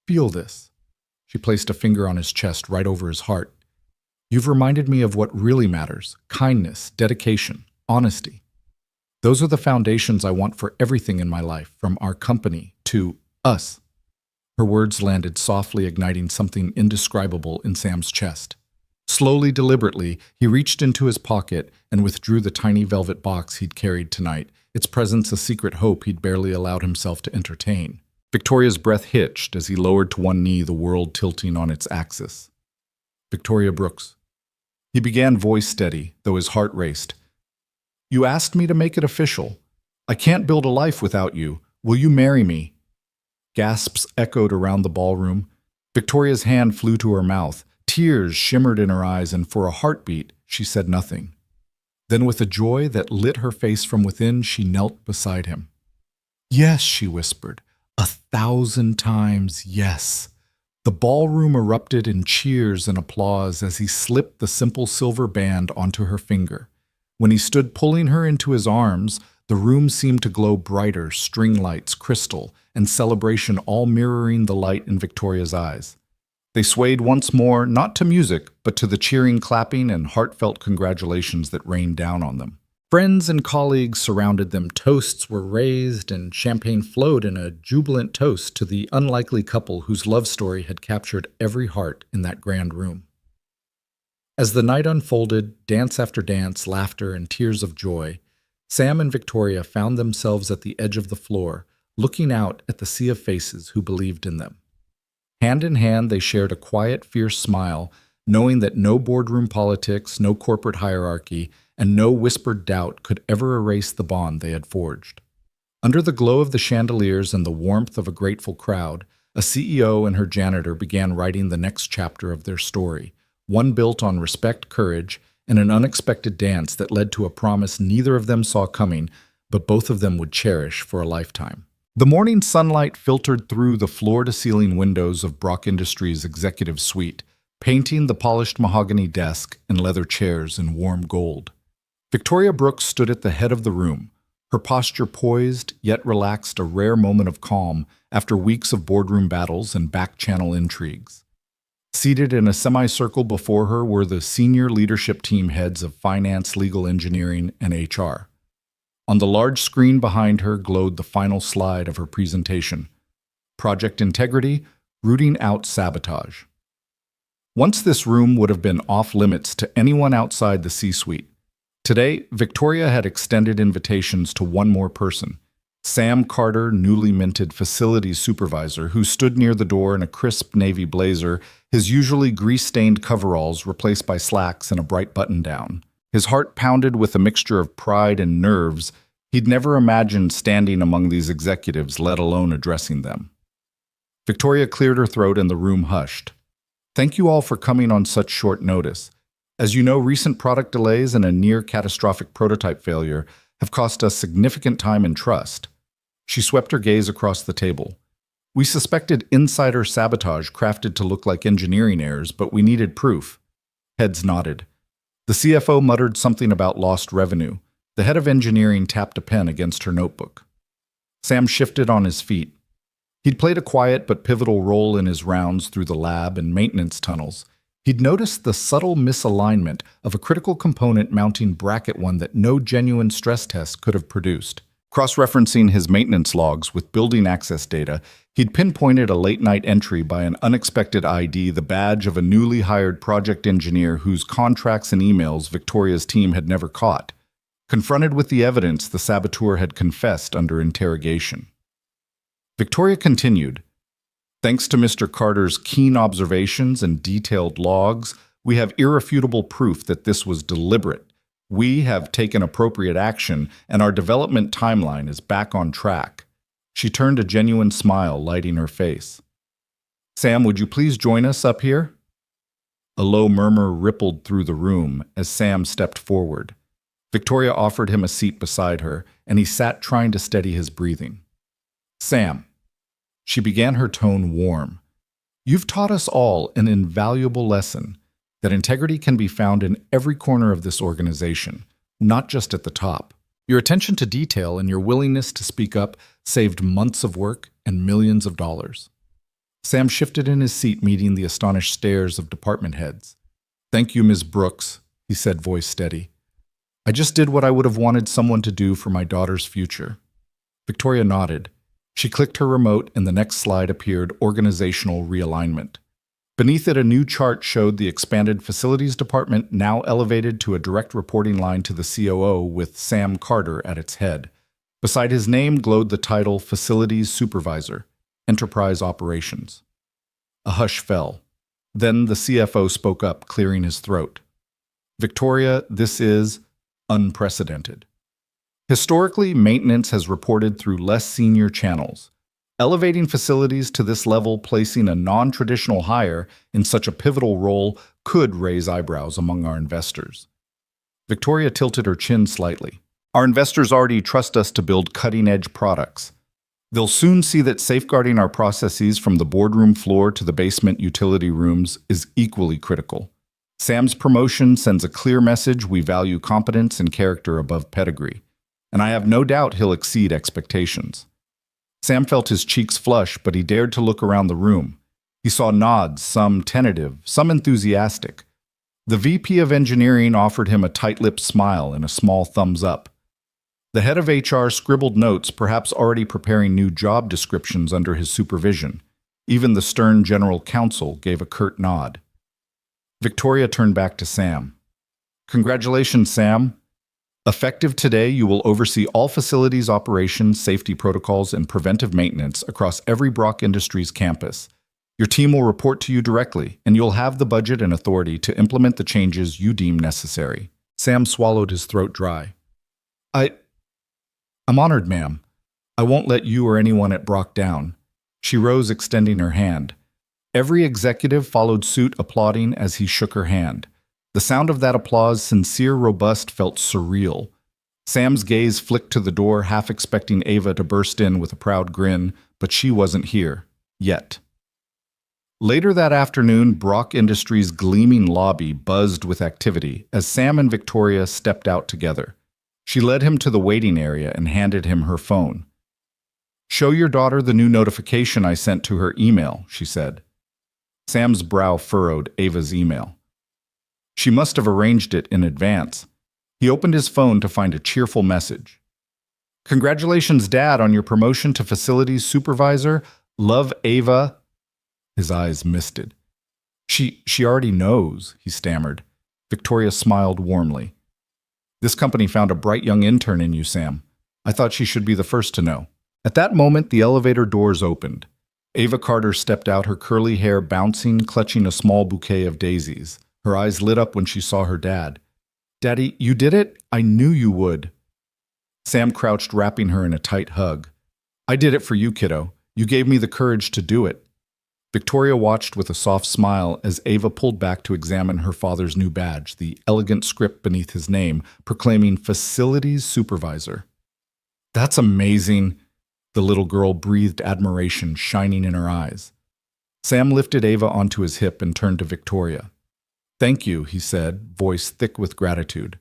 feel this." She placed a finger on his chest right over his heart. "You've reminded me of what really matters: kindness, dedication, honesty. Those are the foundations I want for everything in my life, from our company to us." Her words landed softly, igniting something indescribable in Sam's chest. Slowly, deliberately, he reached into his pocket and withdrew the tiny velvet box he'd carried tonight, its presence a secret hope he'd barely allowed himself to entertain. Victoria's breath hitched as he lowered to one knee, the world tilting on its axis. "Victoria Brooks." He began, voice steady, though his heart raced. "You asked me to make it official. I can't build a life without you. Will you marry me?" Gasps echoed around the ballroom. Victoria's hand flew to her mouth. Tears shimmered in her eyes, and for a heartbeat, she said nothing. Then, with a joy that lit her face from within, she knelt beside him. "Yes," she whispered. 1,000 times yes." The ballroom erupted in cheers and applause as he slipped the simple silver band onto her finger. When he stood pulling her into his arms, the room seemed to glow brighter, string lights, crystal, and celebration all mirroring the light in Victoria's eyes. They swayed once more, not to music, but to the cheering clapping and heartfelt congratulations that rained down on them. Friends and colleagues surrounded them, toasts were raised, and champagne flowed in a jubilant toast to the unlikely couple whose love story had captured every heart in that grand room. As the night unfolded, dance after dance, laughter, and tears of joy, Sam and Victoria found themselves at the edge of the floor, looking out at the sea of faces who believed in them. Hand in hand, they shared a quiet, fierce smile, knowing that no boardroom politics, no corporate hierarchy, and no whispered doubt could ever erase the bond they had forged. Under the glow of the chandeliers and the warmth of a grateful crowd, a CEO and her janitor began writing the next chapter of their story, one built on respect, courage, and an unexpected dance that led to a promise neither of them saw coming, but both of them would cherish for a lifetime. The morning sunlight filtered through the floor-to-ceiling windows of Brock Industries' executive suite, painting the polished mahogany desk and leather chairs in warm gold. Victoria Brooks stood at the head of the room, her posture poised yet relaxed, a rare moment of calm after weeks of boardroom battles and back-channel intrigues. Seated in a semicircle before her were the senior leadership team heads of finance, legal engineering, and HR. On the large screen behind her glowed the final slide of her presentation: Project Integrity, Rooting Out Sabotage. Once this room would have been off-limits to anyone outside the C-suite. Today, Victoria had extended invitations to one more person: Sam Carter, newly minted facilities supervisor, who stood near the door in a crisp navy blazer, his usually grease-stained coveralls replaced by slacks and a bright button-down. His heart pounded with a mixture of pride and nerves. He'd never imagined standing among these executives, let alone addressing them. Victoria cleared her throat and the room hushed. "Thank you all for coming on such short notice. As you know, recent product delays and a near-catastrophic prototype failure have cost us significant time and trust." She swept her gaze across the table. We suspected insider sabotage crafted to look like engineering errors, but we needed proof. Heads nodded. The CFO muttered something about lost revenue. The head of engineering tapped a pen against her notebook. Sam shifted on his feet. He'd played a quiet but pivotal role in his rounds through the lab and maintenance tunnels. He'd noticed the subtle misalignment of a critical component mounting bracket one that no genuine stress test could have produced. Cross-referencing his maintenance logs with building access data, he'd pinpointed a late-night entry by an unexpected ID, the badge of a newly hired project engineer whose contracts and emails Victoria's team had never caught. Confronted with the evidence, the saboteur had confessed under interrogation. Victoria continued, "Thanks to Mr. Carter's keen observations and detailed logs, we have irrefutable proof that this was deliberate. We have taken appropriate action, and our development timeline is back on track." She turned a genuine smile lighting her face. "Sam, would you please join us up here?" A low murmur rippled through the room as Sam stepped forward. Victoria offered him a seat beside her, and he sat trying to steady his breathing. "Sam," she began, her tone warm, "you've taught us all an invaluable lesson, that integrity can be found in every corner of this organization, not just at the top. Your attention to detail and your willingness to speak up saved months of work and millions of dollars." Sam shifted in his seat, meeting the astonished stares of department heads. "Thank you, Ms. Brooks," he said, voice steady. "I just did what I would have wanted someone to do for my daughter's future." Victoria nodded. She clicked her remote, and the next slide appeared: organizational realignment. Beneath it, a new chart showed the expanded facilities department, now elevated to a direct reporting line to the COO, with Sam Carter at its head. Beside his name glowed the title Facilities Supervisor, Enterprise Operations. A hush fell. Then the CFO spoke up, clearing his throat. "Victoria, this is unprecedented. Historically, maintenance has reported through less senior channels. Elevating facilities to this level, placing a non-traditional hire in such a pivotal role, could raise eyebrows among our investors." Victoria tilted her chin slightly. "Our investors already trust us to build cutting-edge products. They'll soon see that safeguarding our processes from the boardroom floor to the basement utility rooms is equally critical. Sam's promotion sends a clear message: we value competence and character above pedigree, and I have no doubt he'll exceed expectations." Sam felt his cheeks flush, but he dared to look around the room. He saw nods, some tentative, some enthusiastic. The VP of Engineering offered him a tight-lipped smile and a small thumbs up. The head of HR scribbled notes, perhaps already preparing new job descriptions under his supervision. Even the stern general counsel gave a curt nod. Victoria turned back to Sam. "Congratulations, Sam. Effective today, you will oversee all facilities operations, safety protocols, and preventive maintenance across every Brock Industries campus. Your team will report to you directly, and you'll have the budget and authority to implement the changes you deem necessary." Sam swallowed his throat dry. I'm honored, ma'am. I won't let you or anyone at Brock down." She rose, extending her hand. Every executive followed suit, applauding as he shook her hand. The sound of that applause, sincere, robust, felt surreal. Sam's gaze flicked to the door, half expecting Ava to burst in with a proud grin, but she wasn't here. Yet. Later that afternoon, Brock Industries' gleaming lobby buzzed with activity as Sam and Victoria stepped out together. She led him to the waiting area and handed him her phone. "Show your daughter the new notification I sent to her email," she said. Sam's brow furrowed. Ava's email. She must have arranged it in advance. He opened his phone to find a cheerful message. "Congratulations, Dad, on your promotion to Facilities Supervisor. Love, Ava." His eyes misted. She already knows," he stammered. Victoria smiled warmly. "This company found a bright young intern in you, Sam. I thought she should be the first to know." At that moment, the elevator doors opened. Ava Carter stepped out, her curly hair bouncing, clutching a small bouquet of daisies. Her eyes lit up when she saw her dad. "Daddy, you did it? I knew you would." Sam crouched, wrapping her in a tight hug. "I did it for you, kiddo. You gave me the courage to do it." Victoria watched with a soft smile as Ava pulled back to examine her father's new badge, the elegant script beneath his name, proclaiming Facilities Supervisor. "That's amazing. The little girl breathed admiration shining in her eyes. Sam lifted Ava onto his hip and turned to Victoria. "Thank you," he said, voice thick with gratitude,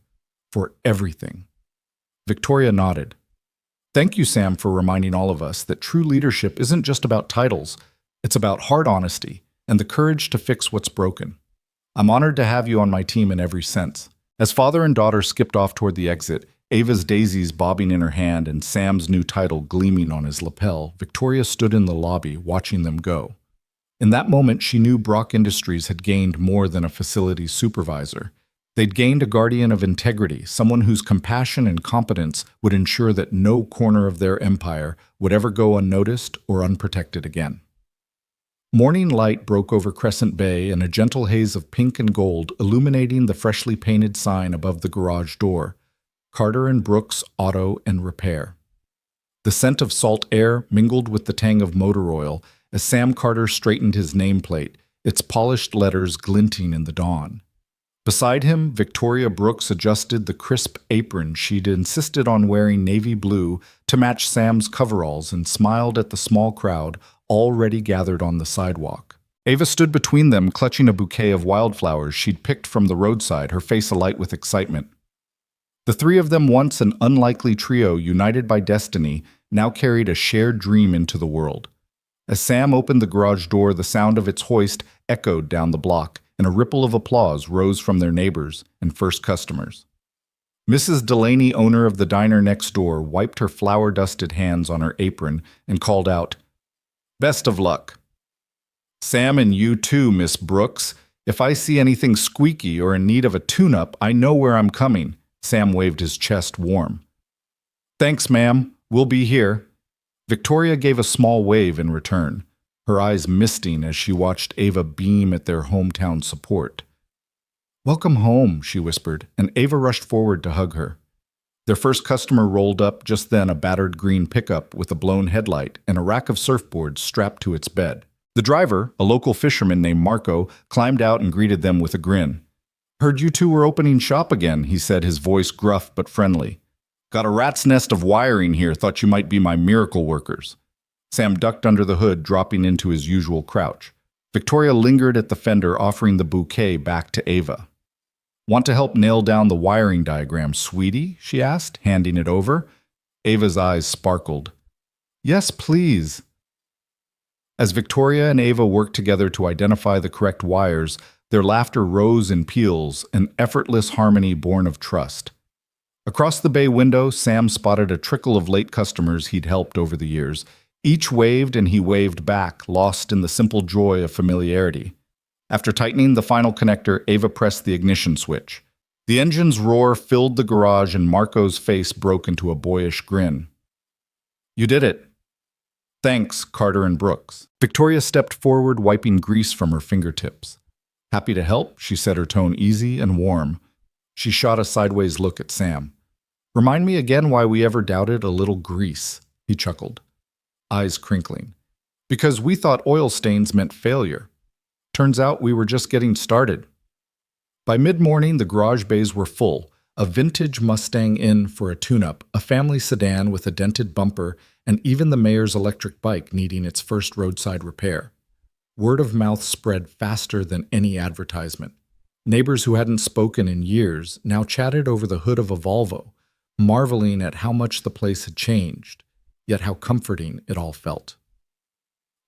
"for everything." Victoria nodded. "Thank you, Sam, for reminding all of us that true leadership isn't just about titles. It's about hard honesty and the courage to fix what's broken. I'm honored to have you on my team in every sense." As father and daughter skipped off toward the exit, Ava's daisies bobbing in her hand and Sam's new title gleaming on his lapel, Victoria stood in the lobby watching them go. In that moment, she knew Brock Industries had gained more than a facilities supervisor. They'd gained a guardian of integrity, someone whose compassion and competence would ensure that no corner of their empire would ever go unnoticed or unprotected again. Morning light broke over Crescent Bay in a gentle haze of pink and gold, illuminating the freshly painted sign above the garage door, Carter and Brooks Auto and Repair. The scent of salt air mingled with the tang of motor oil as Sam Carter straightened his nameplate, its polished letters glinting in the dawn. Beside him, Victoria Brooks adjusted the crisp apron she'd insisted on wearing navy blue to match Sam's coveralls and smiled at the small crowd already gathered on the sidewalk. Ava stood between them, clutching a bouquet of wildflowers she'd picked from the roadside, her face alight with excitement. The three of them, once an unlikely trio united by destiny, now carried a shared dream into the world. As Sam opened the garage door, the sound of its hoist echoed down the block, and a ripple of applause rose from their neighbors and first customers. Mrs. Delaney, owner of the diner next door, wiped her flour-dusted hands on her apron and called out, "Best of luck." "Sam, and you too, Miss Brooks. If I see anything squeaky or in need of a tune-up, I know where I'm coming." Sam waved his chest warm. "Thanks, ma'am. We'll be here." Victoria gave a small wave in return, her eyes misting as she watched Ava beam at their hometown support. "Welcome home," she whispered, and Ava rushed forward to hug her. Their first customer rolled up just then, a battered green pickup with a blown headlight and a rack of surfboards strapped to its bed. The driver, a local fisherman named Marco, climbed out and greeted them with a grin. "Heard you two were opening shop again," he said, his voice gruff but friendly. "Got a rat's nest of wiring here, thought you might be my miracle workers." Sam ducked under the hood, dropping into his usual crouch. Victoria lingered at the fender, offering the bouquet back to Ava. "Want to help nail down the wiring diagram, sweetie?" she asked, handing it over. Ava's eyes sparkled. "Yes, please." As Victoria and Ava worked together to identify the correct wires, their laughter rose in peals, an effortless harmony born of trust. Across the bay window, Sam spotted a trickle of late customers he'd helped over the years. Each waved and he waved back, lost in the simple joy of familiarity. After tightening the final connector, Ava pressed the ignition switch. The engine's roar filled the garage and Marco's face broke into a boyish grin. "You did it." "Thanks, Carter and Brooks." Victoria stepped forward, wiping grease from her fingertips. "Happy to help," she said, her tone easy and warm. She shot a sideways look at Sam. "Remind me again why we ever doubted a little grease," he chuckled, eyes crinkling. "Because we thought oil stains meant failure. Turns out we were just getting started." By mid-morning, the garage bays were full. A vintage Mustang in for a tune-up, a family sedan with a dented bumper, and even the mayor's electric bike needing its first roadside repair. Word of mouth spread faster than any advertisement. Neighbors who hadn't spoken in years now chatted over the hood of a Volvo, marveling at how much the place had changed, yet how comforting it all felt.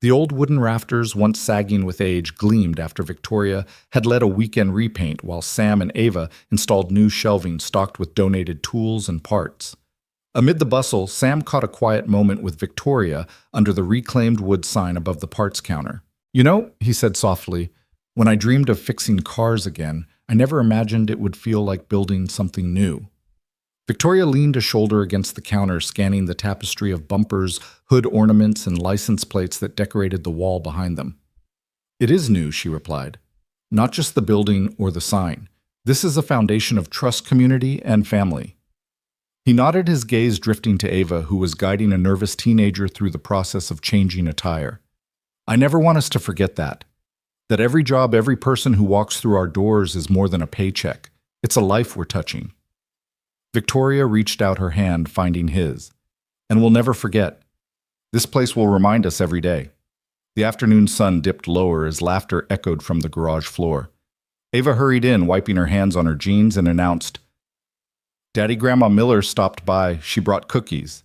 The old wooden rafters, once sagging with age, gleamed after Victoria had led a weekend repaint while Sam and Ava installed new shelving stocked with donated tools and parts. Amid the bustle, Sam caught a quiet moment with Victoria under the reclaimed wood sign above the parts counter. "You know," he said softly, "when I dreamed of fixing cars again, I never imagined it would feel like building something new." Victoria leaned a shoulder against the counter, scanning the tapestry of bumpers, hood ornaments, and license plates that decorated the wall behind them. "It is new," she replied. "Not just the building or the sign. This is a foundation of trust, community, and family." He nodded, his gaze drifting to Ava, who was guiding a nervous teenager through the process of changing a tire. "I never want us to forget that every job, every person who walks through our doors is more than a paycheck. It's a life we're touching." Victoria reached out her hand, finding his. "And we'll never forget. This place will remind us every day. The afternoon sun dipped lower as laughter echoed from the garage floor. Ava hurried in, wiping her hands on her jeans, and announced, "Daddy Grandma Miller stopped by. She brought cookies."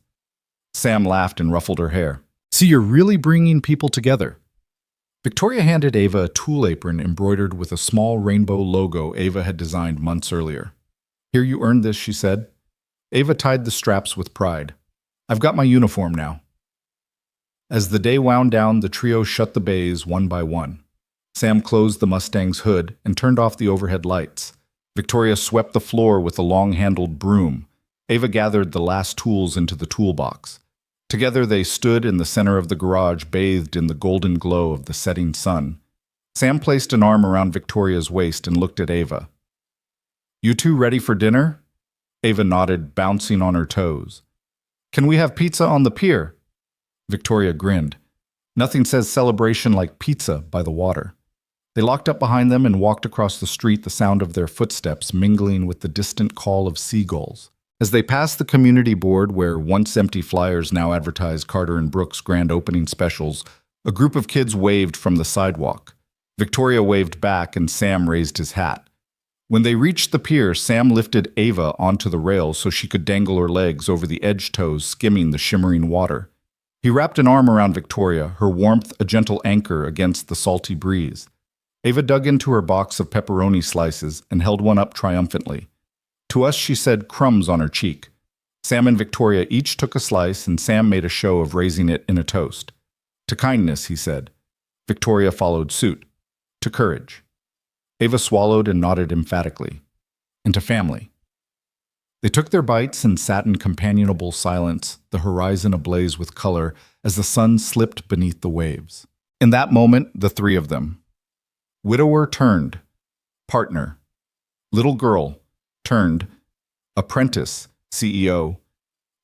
Sam laughed and ruffled her hair. "See, you're really bringing people together." Victoria handed Ava a tool apron embroidered with a small rainbow logo Ava had designed months earlier. "Here, you earned this," she said. Ava tied the straps with pride. "I've got my uniform now." As the day wound down, the trio shut the bays one by one. Sam closed the Mustang's hood and turned off the overhead lights. Victoria swept the floor with a long-handled broom. Ava gathered the last tools into the toolbox. Together they stood in the center of the garage, bathed in the golden glow of the setting sun. Sam placed an arm around Victoria's waist and looked at Ava. "You two ready for dinner?" Ava nodded, bouncing on her toes. "Can we have pizza on the pier?" Victoria grinned. Nothing says celebration like pizza by the water. They locked up behind them and walked across the street, the sound of their footsteps mingling with the distant call of seagulls. As they passed the community board where once empty flyers now advertised Carter and Brooks' grand opening specials, a group of kids waved from the sidewalk. Victoria waved back and Sam raised his hat. When they reached the pier, Sam lifted Ava onto the rail so she could dangle her legs over the edge toes, skimming the shimmering water. He wrapped an arm around Victoria, her warmth a gentle anchor against the salty breeze. Ava dug into her box of pepperoni slices and held one up triumphantly. To us, she said, crumbs on her cheek. Sam and Victoria each took a slice, and Sam made a show of raising it in a toast. "To kindness," he said. Victoria followed suit. "To courage." Ava swallowed and nodded emphatically. "And to family." They took their bites and sat in companionable silence, the horizon ablaze with color as the sun slipped beneath the waves. In that moment, the three of them. Widower turned. Partner. Little girl. Turned. Apprentice. CEO.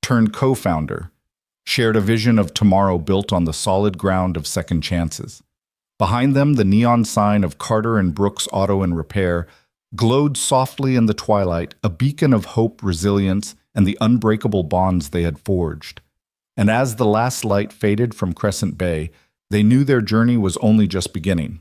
Turned co-founder. Shared a vision of tomorrow built on the solid ground of second chances. Behind them, the neon sign of Carter and Brooks Auto and Repair glowed softly in the twilight, a beacon of hope, resilience, and the unbreakable bonds they had forged. And as the last light faded from Crescent Bay, they knew their journey was only just beginning.